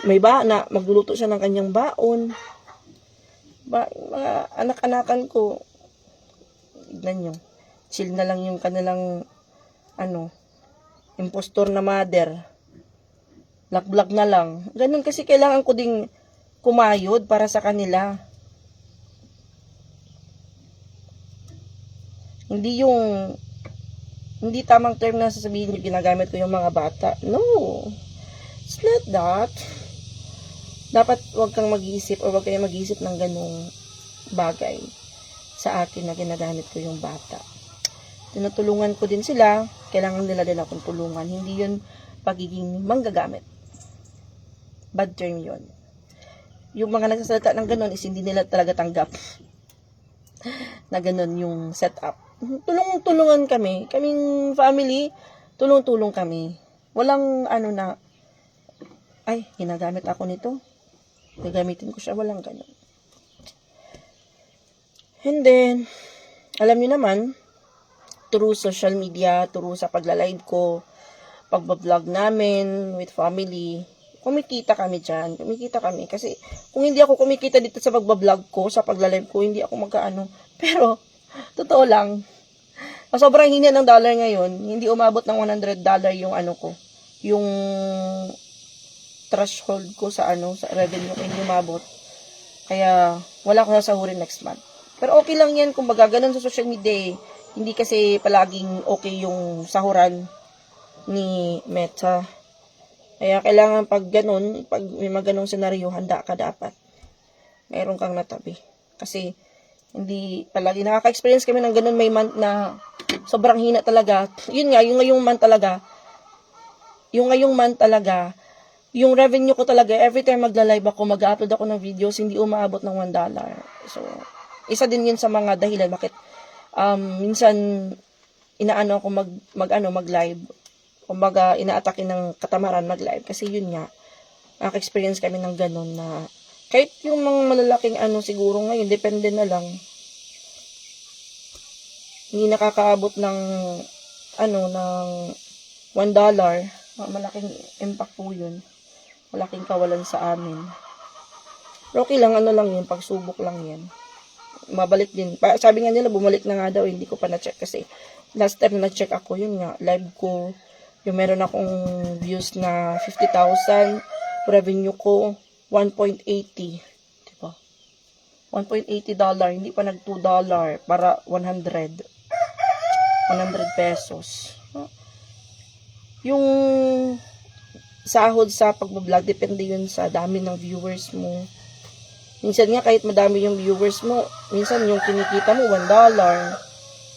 May na magluluto siya ng kanyang baon. Mga anak-anakan ko, tignan nyo, chill na lang yung kanilang, impostor na mother. Black na lang. Ganun kasi kailangan ko ding kumayod para sa kanila. Hindi tamang term na sasabihin nyo, ginagamit ko yung mga bata. No. It's not that. Dapat wag kang mag-iisip o wag kayong mag-iisip ng ganung bagay sa akin na ginagamit ko yung bata. Tinutulungan ko din sila. Kailangan nila din akong tulungan. Hindi yun pagiging manggagamit. Bad term yun. Yung mga nagsasalita ng ganun is hindi nila talaga tanggap na ganun yung setup. Tulungan kami. Kaming family, tulong-tulong kami. Walang ginagamit ako nito. Gagamitin ko siya. Walang ganun. And then, alam niyo naman, through social media, through sa pagla-live ko, pagbablog namin with family, kumikita kami dyan. Kumikita kami. Kasi, kung hindi ako kumikita dito sa pagbablog ko, sa pagla-live ko, hindi ako magkaano. Pero, totoo lang, sobrang hina ng dollar ngayon, hindi umabot ng $100 yung yung threshold ko sa revenue ko, hindi umabot. Kaya, wala ko sasahurin next month. Pero okay lang yan, kung baga, ganun sa social media, hindi kasi palaging okay yung sahuran ni Meta. Kaya kailangan pag ganun, pag may mga ganung senaryo, handa ka dapat. Mayroon kang natabi. Kasi, hindi palagi nakaka-experience kami ng ganun, may month na sobrang hina talaga. Yun nga, yung ngayong month talaga, yung revenue ko talaga, every time magla-live ako, mag-upload ako ng videos, hindi umaabot ng $1. So, isa din yun sa mga dahilan bakit minsan inaano ako mag-live. Kumbaga, inaatake ng katamaran mag-live. Kasi yun nga, nakaka-experience kami ng ganun na kahit yung mga malalaking siguro ngayon, depende na lang. Hindi nakakaabot ng ng $1. Malaking impact po yun. Malaking kawalan sa amin. Pero okay lang, lang yun, pagsubok lang yan. Mabalik din. Sabi nga nila, bumalik na nga daw, hindi ko pa na-check kasi last time na na-check ako, yun nga, live ko, yung meron akong views na 50,000, revenue ko, 1.80. Diba? $1.80, hindi pa nag $2 para 100 pesos. Yung sahod sa pagbablog, depende yun sa dami ng viewers mo. Minsan nga, kahit madami yung viewers mo, minsan yung kinikita mo, $1.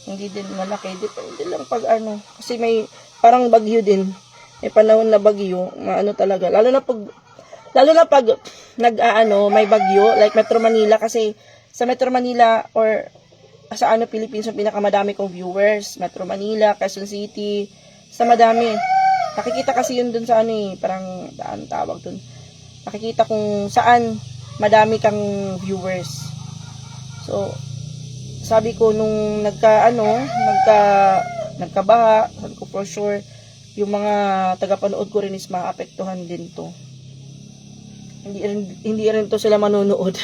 Hindi din malaki. Depende lang pag Kasi may parang bagyo din. May panahon na bagyo. Talaga. Lalo na pag may bagyo, like Metro Manila. Kasi sa Metro Manila or sa Philippines, yung pinakamadami kong viewers. Metro Manila, Quezon City. Sa madami. Nakikita kasi yun dun sa parang tawag dun. Nakikita kung saan madami kang viewers. So, sabi ko nung nagkabaha, sabi ko for sure, yung mga tagapanood ko rin is maapektuhan din to. Hindi rin to sila manonood.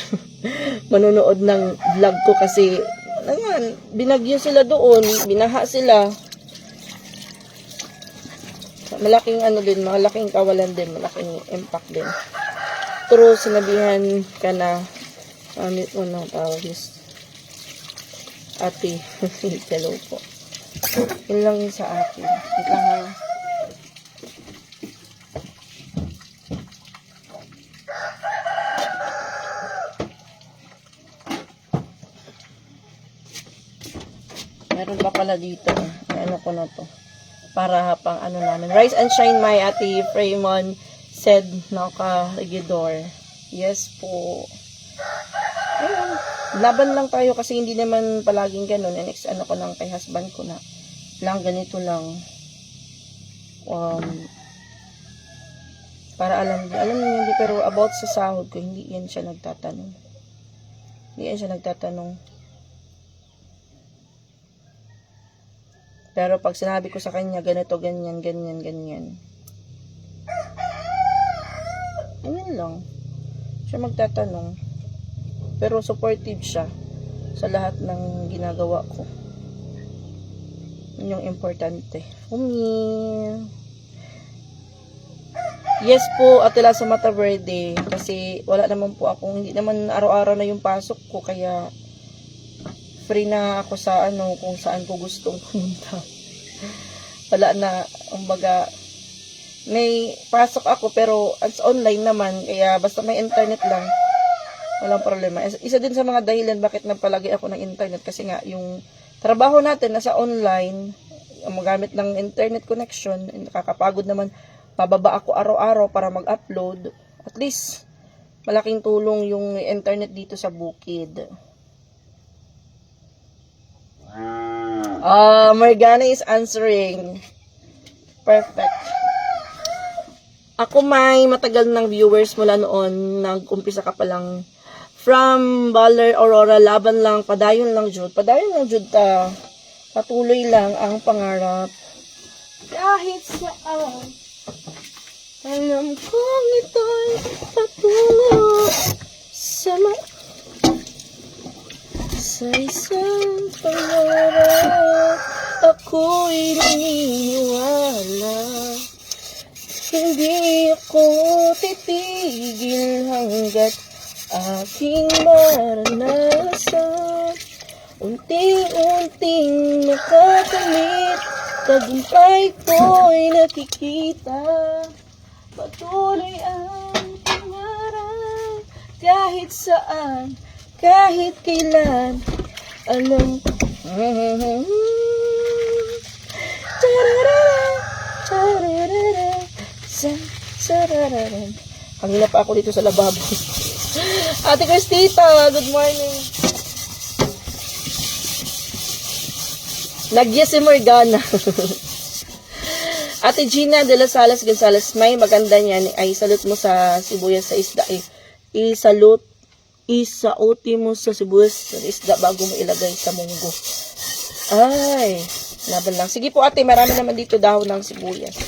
Manonood ng vlog ko kasi, binagyo sila doon, binaha sila. Malaking malaking kawalan din, malaking impact din. Pero sinabihan ka na, tawag is, ate, hello po. Yun lang yun sa akin. Wait lang ha. Meron pa pala dito. Ko na to. Para pang namin. Rise and shine, my ate Freymon said naka-regidor. Yes po. Ayun. Laban lang tayo kasi hindi naman palaging ganun. And next ko lang kay husband ko na lang ganito lang. Para alam niyo hindi, pero about sa sahod ko, hindi yan siya nagtatanong. Pero pag sinabi ko sa kanya, ganito, ganyan. Ayun lang. Siya magtatanong. Pero supportive siya sa lahat ng ginagawa ko. Yun yung importante. Yes po, Atila sa Mata Verde. Kasi wala naman po akong, hindi naman araw-araw na yung pasok ko. Kaya free na ako sa kung saan ko gustong pumunta. Wala na, umbaga, may pasok ako pero as online naman. Kaya basta may internet lang, walang problema. Isa din sa mga dahilan bakit nagpalagay ako ng internet. Kasi nga, yung trabaho natin nasa online, magamit ng internet connection, nakakapagod naman. Mababa ako araw-araw para mag-upload. At least, malaking tulong yung internet dito sa bukid. Morgana is answering. Perfect. Ako may matagal ng viewers mula noon. Nag-umpisa ka pa lang. From Baler, Aurora, laban lang, padayon lang jud. Padayon lang jud ta. Patuloy lang ang pangarap. Kahit saan. Alam kong ito'y patungo sa isang pangarap. Ako'y naniniwala. Hindi ako titigil hanggat aking maranasan. Unti-unting makakamit, tagumpay ko'y nakikita. Patuloy ang pangarap, kahit saan, kahit kailan. Alam Kanina pa ako dito sa lababo. Ate Cristita, good morning. Nag-yes si Morgana. Ate Gina de las Salas Gonzales, may maganda niyan. Ay, salute mo sa sibuyas sa isda. Isauti mo sa sibuyas sa isda bago mo ilagay sa munggo. Ay, laban lang. Sige po ate, marami naman dito dahon ng sibuyas.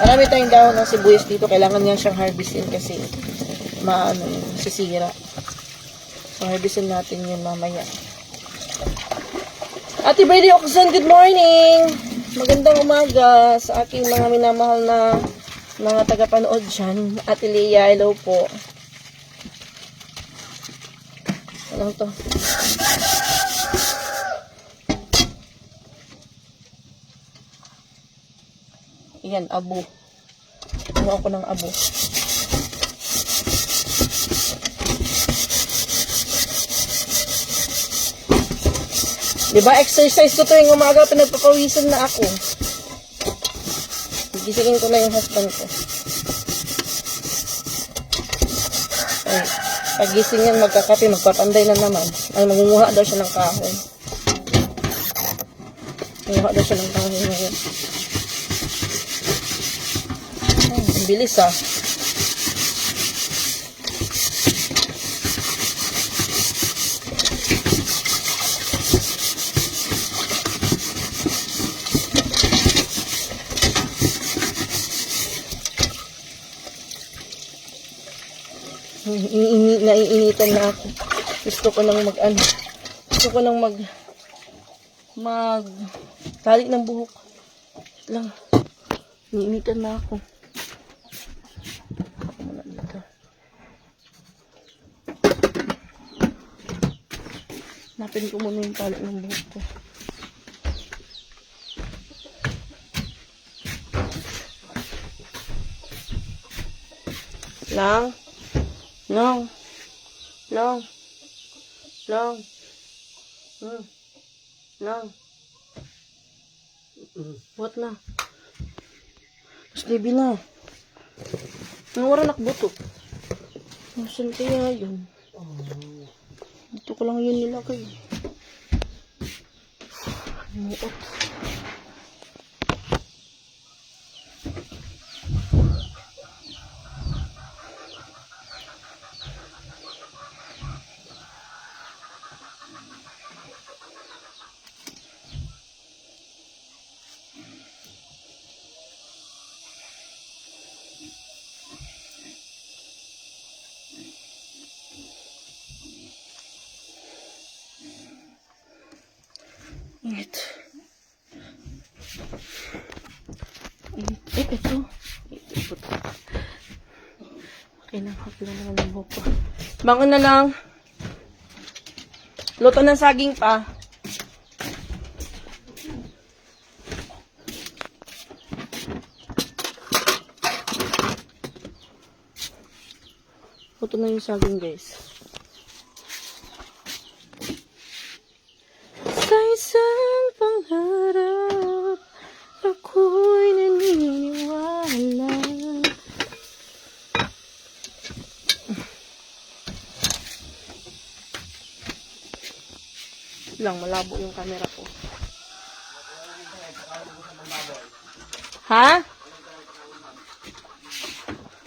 Marami tayong dahon ng sibuyas dito. Kailangan niya siyang harvestin kasi sisira. So, harvestin natin yun mamaya. Ate Brady Oxon, good morning! Magandang umaga sa aking mga minamahal na mga tagapanood dyan. Ate Leia, hello po. Ano to? Ayan, abo. Kumuha ako ng abo. Diba, exercise ko tuwing umaga, pinagpapawisan na ako. Gisingin ko na yung husband ko. Ay, pagising yan, magkakape, magpapanday na naman. Ay, magunguha daw siya ng kahoy. Magunguha daw siya ng kahoy ngayon. Ay, ang bilis ah. Naiinitan na ako. Gusto ko nang tali ng buhok lang. Naiinitan na ako. Napin ko muna yung tali ng buhok ko. Lang. Long. What na? Mas baby na. Nawara nakbuto. Nasaan kaya yun? Dito ko lang yun nilagay. Muot. Init. Init. Eh, ito. Ito. Okay lang naman ang buhok ko. Bangon na lang. Luto ng saging pa. Luto na yung saging, guys. Sa isang pangarap, ako'y naniniwala. Lang, malabo yung camera ko. Ha?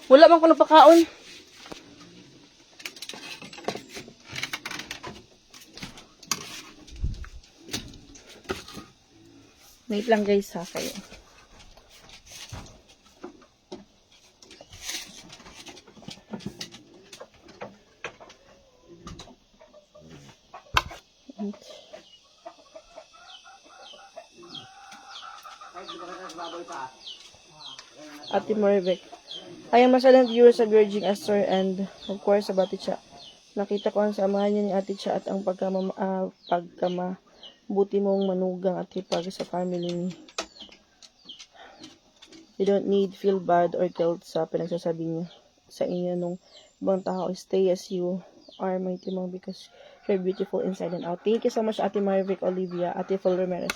Wala bang ko nagpakaon? Wait lang guys ha, kayo. Ate Maribek. I am a silent viewer sa Virgin Astor and of course sa Baticha. Nakita ko ang samahan niya ni Ate Cha at ang pagkamabuti mong manugang at hipag sa family ni. You don't need feel bad or guilt sa pinagsasabi niya sa inyo nung ibang tao. Stay as you are, my timang, because you're beautiful inside and out. Thank you so much Ate Marvic Olivia, Ate Phil Ramirez.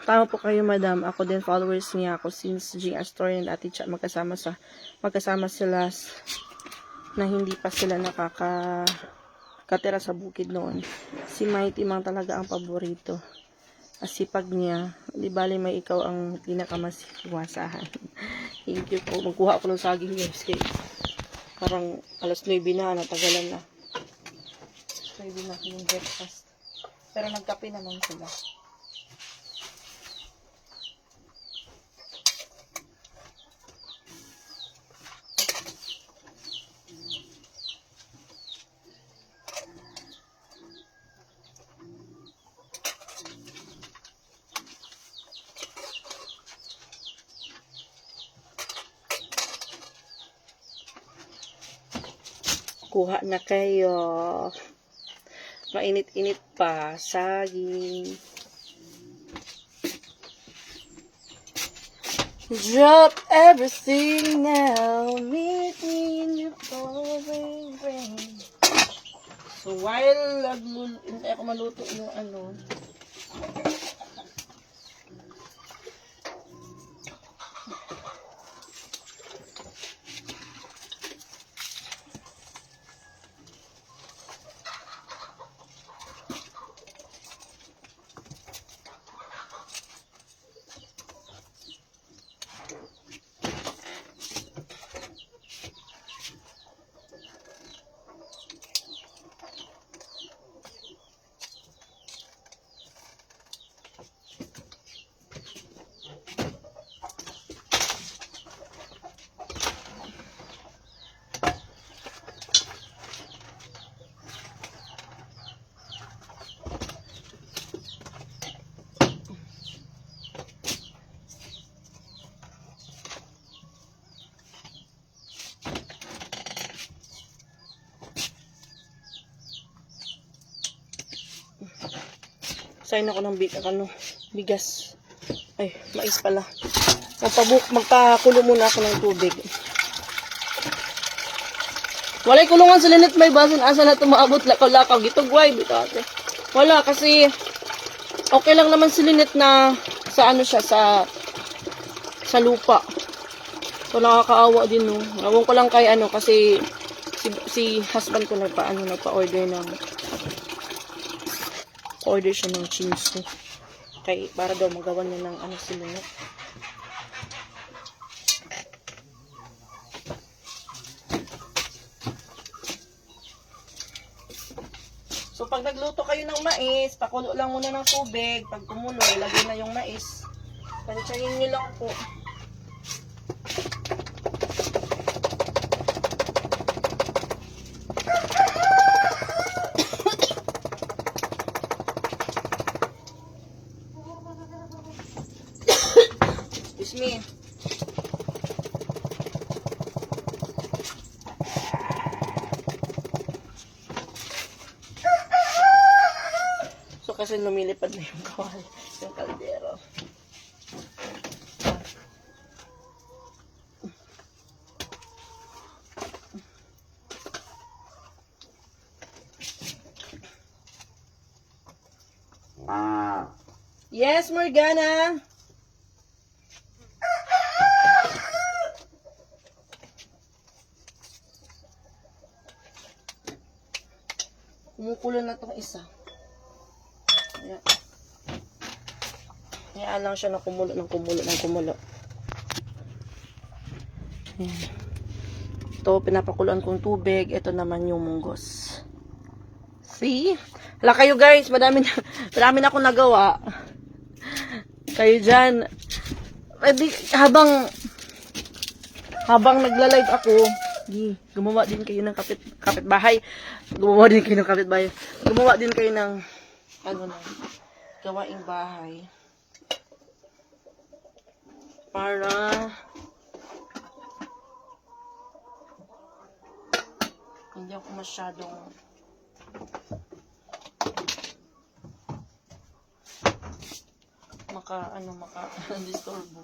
Tama po kayo, madam. Ako din, followers niya ako since G. Astor and Ate Cha magkasama sila na hindi pa sila nakakatira sa bukid noon. Si Mighty Mang talaga ang paborito. Asipag niya. Di bali may ikaw ang pinakamasiwasahan. Thank you po. Magkuha ako ng saging guys. Parang alas 9 na, natagalan na. 9 na yung breakfast. Pero nagkape naman sila. Kuha na kayo. Mainit-init pa. Saging. Drop everything now. Meet me in your pouring rain. So while hindi ako maluto yung ano. Sign ako ng bigas. Ay, mais pala. Magpakulo muna ako ng tubig. Walay kulungan sa linit may basin. Asa na tumaabot lakaw-lakaw. Gitugway, bitate. Wala, kasi okay lang naman si linit na sa ano siya, sa lupa. So, nakakaawa din, no. Awang ko lang kay ano, kasi si husband ko nagpa-order siya ng chinsu. Kay, para daw magawa niya ng ano silunok. So, pag nagluto kayo ng mais, pakulo lang muna ng tubig. Pag kumulo, ilagay na yung mais. Pansyahin nyo lang po. Excuse me. So, kasi lumilipad na yung kawali. Yung kaldero. Yes, Morgana. Kumukulo na itong isa. Ayan. Hayaan lang siya na kumulo ng kumulo ng kumulo. Ayan. Ito, pinapakuluan kong tubig. Ito naman yung munggos. See? Wala kayo guys. Madami na akong nagawa. Kayo dyan. Habang nagla-live ako, gumawa din kayo ng kapitbahay. Gumawa din kayo ng gawaing bahay. Para hindi ako masyadong disturbo.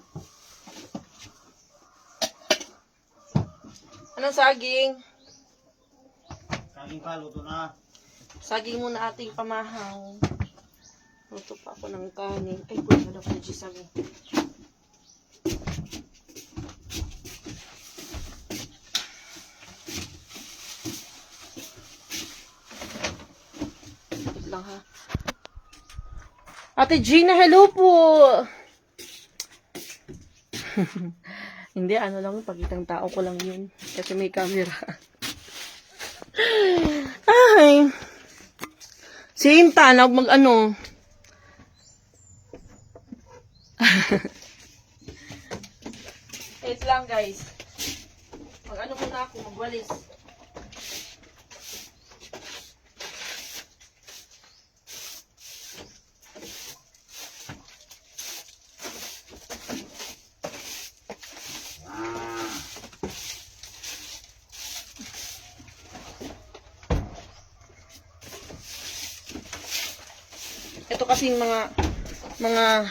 Anong saging? Saging pa, luto na. Saging muna ating pamahaw. Luto pa ako ng kanin. Ay, kuya na ako saging. Wait lang ha. Ate Gina, hello po! Hindi, ano lang, pagitang tao ko lang yun. Kasi may camera. Ay! Si Inta, mag-ano. Wait lang, guys. Mag-ano muna ako, magwalis. Ito kasing mga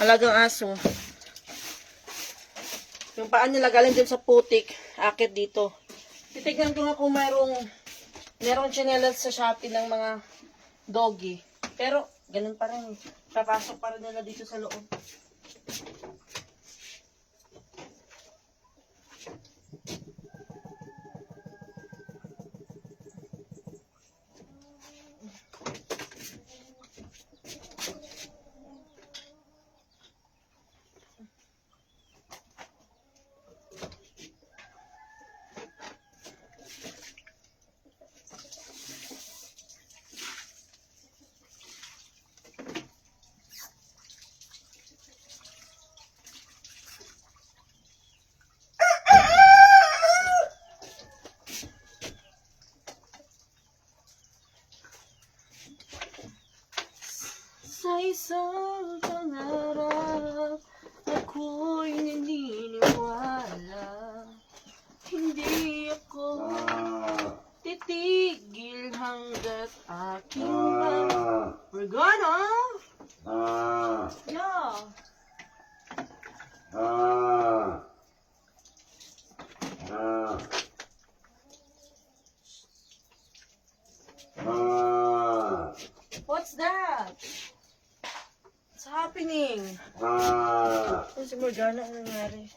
alagang aso. Yung paa nila galing din sa putik, akit dito. Titignan ko nga kung merong tsinelas sa Shopee ng mga doggy. Pero, ganun pa rin. Papasok pa rin nila dito sa loob. Sa isang pangarap, ako'y naniniwala. Hindi ako titigil hanggat aking We're gonna! Yeah! What's that? What's happening? Ano si Morgana? Ano nangyari?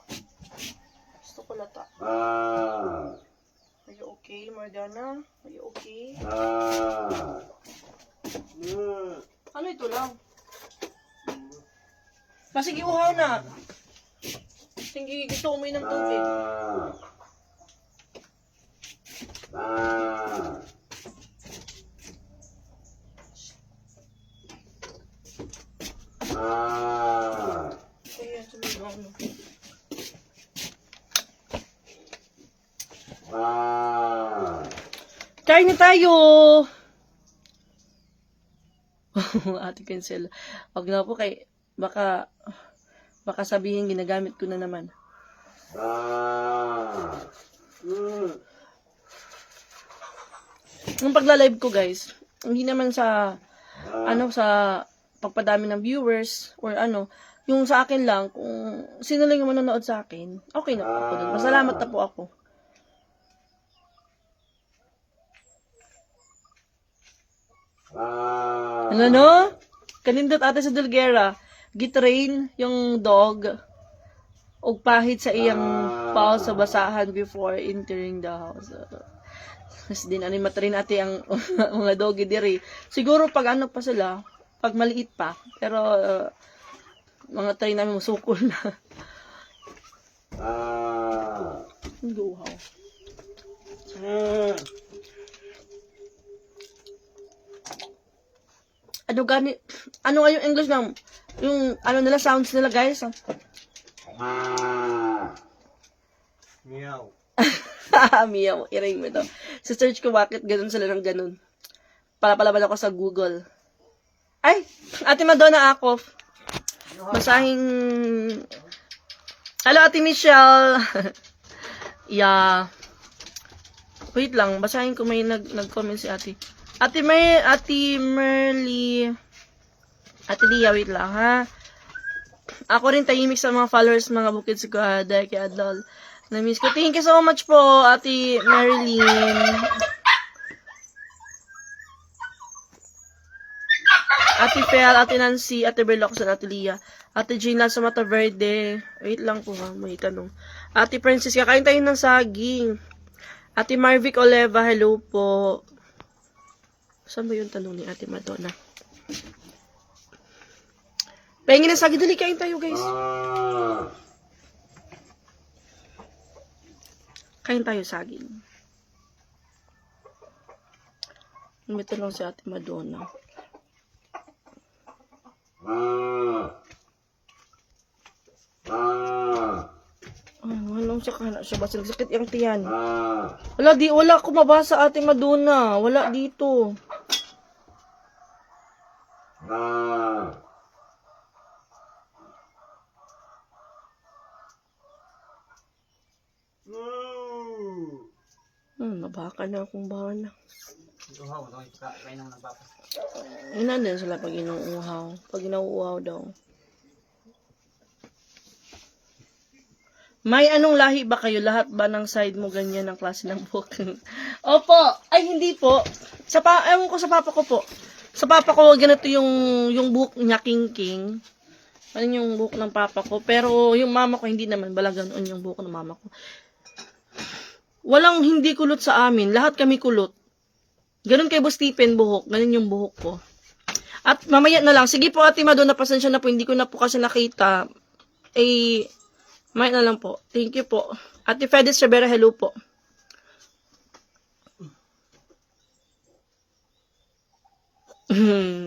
Gusto ko lata. Are you okay, Morgana? Are you okay? Ano ito lang? Sige, uhaw na. Sige, gusto ko uminom tubig. Ayan, sumigaw na. Kain na tayo! Ate Pincel. Wag na po kay, baka Baka sabihin, ginagamit ko na naman. Yung pagla-live ko, guys, hindi naman sa, sa pagpadami ng viewers, or yung sa akin lang, kung sino lang yung manonood sa akin, okay na po ako dun. Masalamat na po ako. No? Kanindot ate sa Dulgera, gitrain yung dog, og pahit sa iyang paw sa basahan before entering the house. Mas din ani matrain ate ang mga doggy diri. Siguro pag pa sila, pag maliit pa, pero mga train namin musukol na. Guhaw. Ano nga yung English ng, yung nila, sounds nila, guys? Meow. Meow, iring mo ito. Sa search ko, bakit ganun sila ng ganun. Palapalaban ako sa Google. Ay, Ate Madonna ako. Masahing, hello Ate Michelle. Yeah. Wait lang, basahin ko may nag-comment si Ate. Ate Merly. Ate Lia, wait lang ha. Ako rin tahimik sa mga followers, mga bukid si Kuhaday, kay Adol. Na-miss ko. Thank you so much po, Ate Marilyn. Ate Fel, Ate Nancy, Ate Berlocos, Ate Lia. Ate Gina sa Mata Verde. Wait lang po ha, may tanong. Ate Princess, kakain tayo ng saging. Ate Marvic Oleva, hello po. Saan ba yung tanong ni Ate Madonna? Pahingin ng saging, dali kain tayo guys. Kain tayo saging. May tanong si Ate Madonna. Walang siya siya ba sakit yung tiyan? Wala ako mabasa Ate Madonna. Wala dito. Mabaka na akong bahala. Uhaw, kain naman ng papa. Inan din sila pag inuuhaw. Pag inuuhaw daw. May anong lahi ba kayo? Lahat ba ng side mo ganyan ang klase ng buhok? Opo. Ay, hindi po. Ewan ko sa papa ko po. Sa papa ko, ganito yung buhok niya, king. Ano yung buhok ng papa ko. Pero yung mama ko, hindi naman. Bala ganoon yung buhok ng mama ko. Walang hindi kulot sa amin. Lahat kami kulot. Ganun kay Boss Stephen buhok. Ganun yung buhok ko. At mamaya na lang. Sige po Ate Madonna, pasensya na po. Hindi ko na po kasi nakita. Mamaya na lang po. Thank you po. Ate Fedes Rivera, hello po.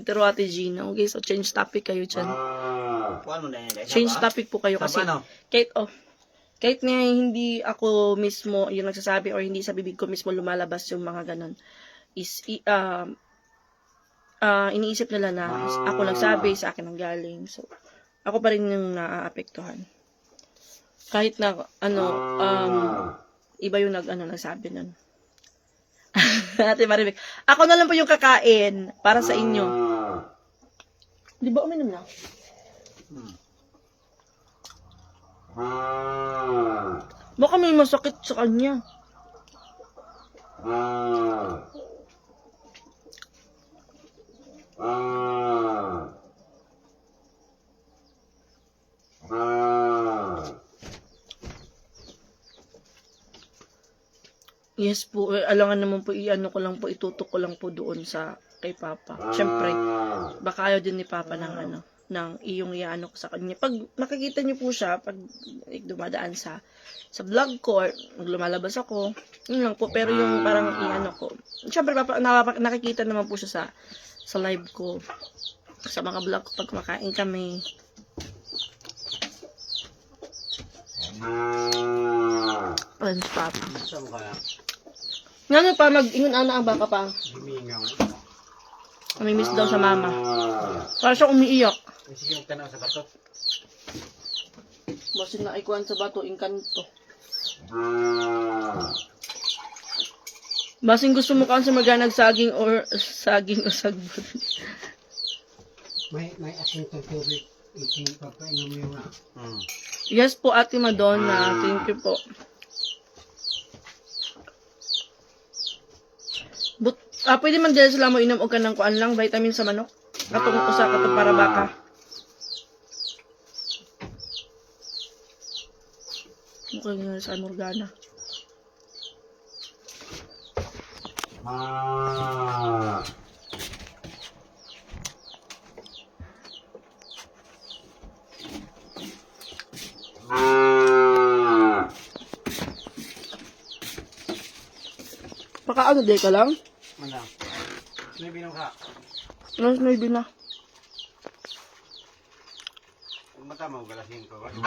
Pero Ate Gina, okay, so change topic kayo dyan. Change topic po kayo kasi kahit na hindi ako mismo yung nagsasabi or hindi sa bibig ko mismo lumalabas yung mga ganon, is iniisip nila na ako nagsabi, sa akin ang galing. So, ako pa rin yung naaapektuhan. Kahit na, iba yung nagsabi nun. Ate Maribek, ako na lang po yung kakain para sa inyo. Di ba uminom na? Baka may masakit sa kanya. Yes po, alangan naman po, itutok ko lang po doon sa kay Papa. Siyempre, baka ayaw din ni Papa ng ng iyong iano ko sa kanya. Pag nakikita niyo po siya, pag dumadaan sa vlog ko, or lumalabas ako, yun lang po. Pero yung parang iano ko, siyempre nakikita naman po siya sa live ko, sa mga vlog ko pag kumakain kami. Ayun si Papa. Nga pa, mag-ingon ana ang baka pa. Namimiss daw sa mama. Para siya umiiyak. Sige, magtanaw sa bato. Basin na ikuan sa bato, inkanto. Basin gusto mo kaan sa maganag saging or sagbot. May asin to tubig. Iting pagpainom mo yung Yes po, Ate Madonna. Thank you po. Pwede man dyan sila mo inom o kanang kuan lang, vitamin sa manok. Katong usa katong para baka. Okay nga sa Morgana. Baka ano day ka lang? Mana? May binong ka. Mas may na. Mata mo galasin ko. Pagkaon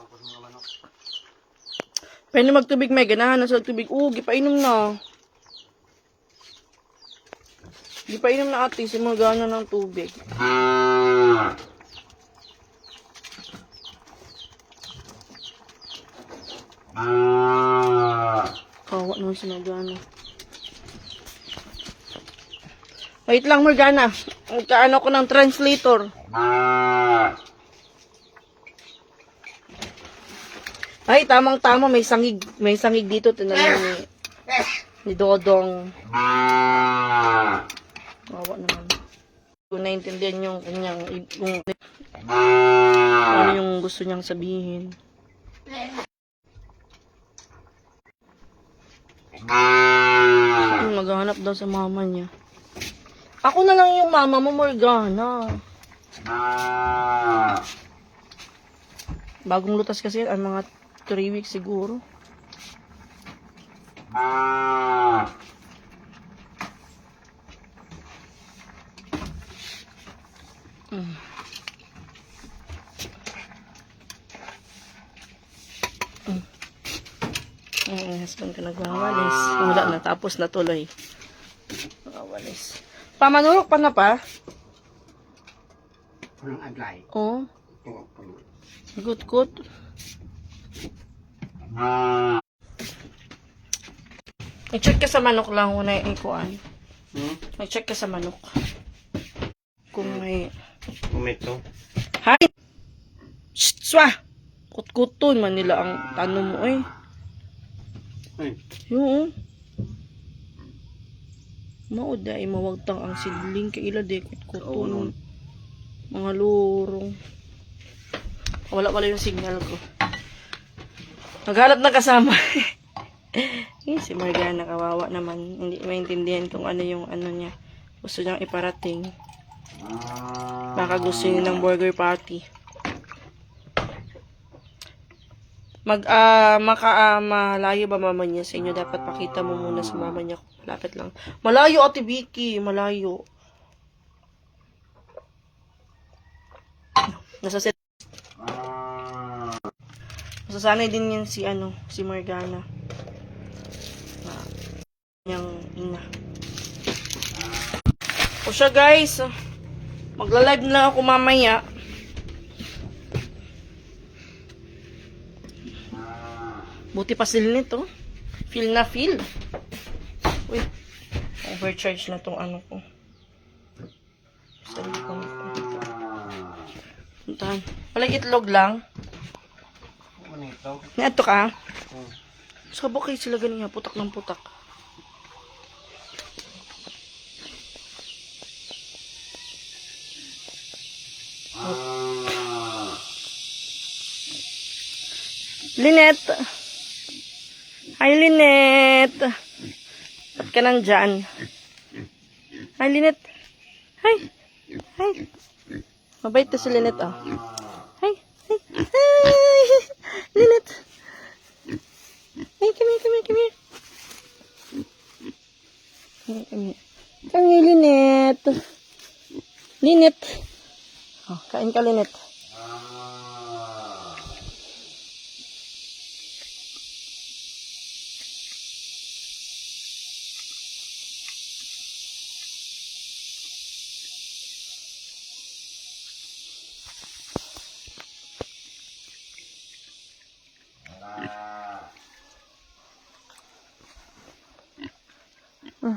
ko sa mga manok. Pwede magtubig may ganahan na sa tubig. Gipainom na. Gipainom na ate, si Morgana ng tubig. Kawa naman si Morgana. Wait lang, Morgana. Magkaano ko ng translator. Ay, tamang-tama. May sangig. May sangig dito. Tinanong ni Dodong. Kawa naman. Kung naintindihan yung kanyang, kung ano yung gusto niyang sabihin. Maghanap daw sa mama niya. Ako na lang yung mama mo, Morgana. Bagong lutas kasi ang mga 3 weeks siguro. Husband ka nagwawalis. Wala na, tapos na tuloy. Nagwawalis. Pamanurok pa na pa? Anong adlay? Oo. Oo. Gut. I-check ka sa manok lang kung na ikuan. I-check ka sa manok. Kung may... Umito. Hay! Shh! Swa! Kut-kuton man nila ang tanong mo eh. Ay. Yung maod ay mawagtang ang sidling kay ila de kut-kuton. Mga lurong. Wala pala yung signal ko. Naghanap na kasama. Si Morgana kawawa naman. Hindi maintindihan kung ano yung ano niya. Gusto niyang iparating. Baka gusto niya ng burger party. Malayo ba mama niya sa inyo? Dapat pakita mo muna sa mama niya. Lapit lang. Malayo, Ate Vicky. Malayo. Nasasanay din yan si Morgana. Yung ina. O siya guys. Magla-live na ako mamaya. Buti pa sila nito. Feel na feel. Uy. Overcharge na tong ano ko. Sabi ko na ito. Puntahan. Walang itlog lang. Umito. Nato ka? Sabok kayo sila ganyan. Putak ng putak. Lynette. Hi, Lynette. Ba't ka nandyan? Hi, Lynette. Hi. Hi. Mabait to si Lynette, oh. Hi. Hi. Hi. Lynette. Hi, come here, come here, come here. Come here. Come here, Lynette. Lynette. Oh, kain ka, Lynette.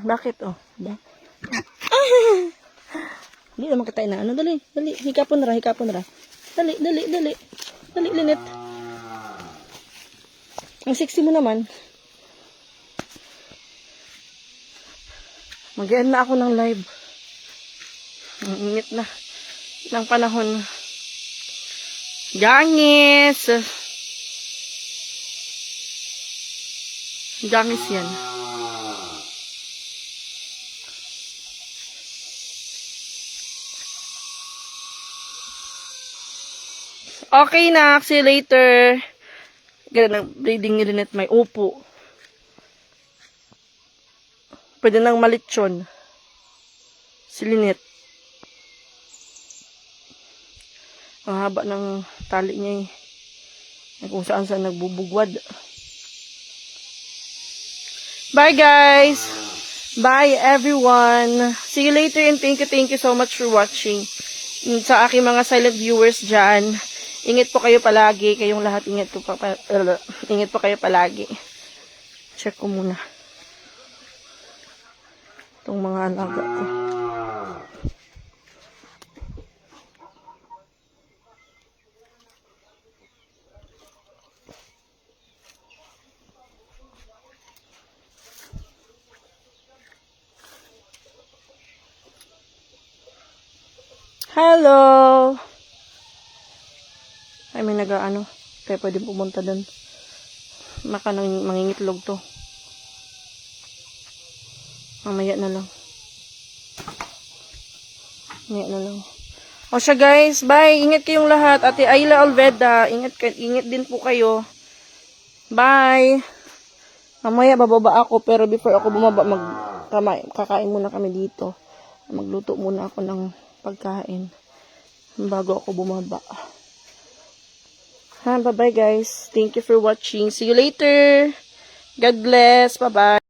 Bakit? Oh. Hindi naman kita na. Ano, dali. Hikapon ra. Dali. Dali, Linet. Ang sexy mo naman. Mag-end na ako ng live. Ang init na ng panahon. Gangis yan. Okay na, see you later. Ganda ng breeding ni Lynette, may upo. Pwede nang malitsyon. Si Lynette. Ang haba ng tali niya eh. Kung saan nagbubugwad. Bye guys! Bye everyone! See you later and thank you so much for watching. Sa aking mga silent viewers dyan, ingat po kayo palagi. Kayong lahat, ingat po kayo palagi. Check ko muna itong mga alaga ko. Hello! Ay, may nag-ano. Kaya pwede pumunta doon. Mangingitlog to. Mamaya na lang. O siya guys, bye! Ingat kayong lahat. Ate Ayla Alveda, ingat din po kayo. Bye! Mamaya bababa ako, pero before ako bumaba, kakain muna kami dito. Magluto muna ako ng pagkain bago ako bumaba. Bye-bye guys. Thank you for watching. See you later. God bless. Bye-bye.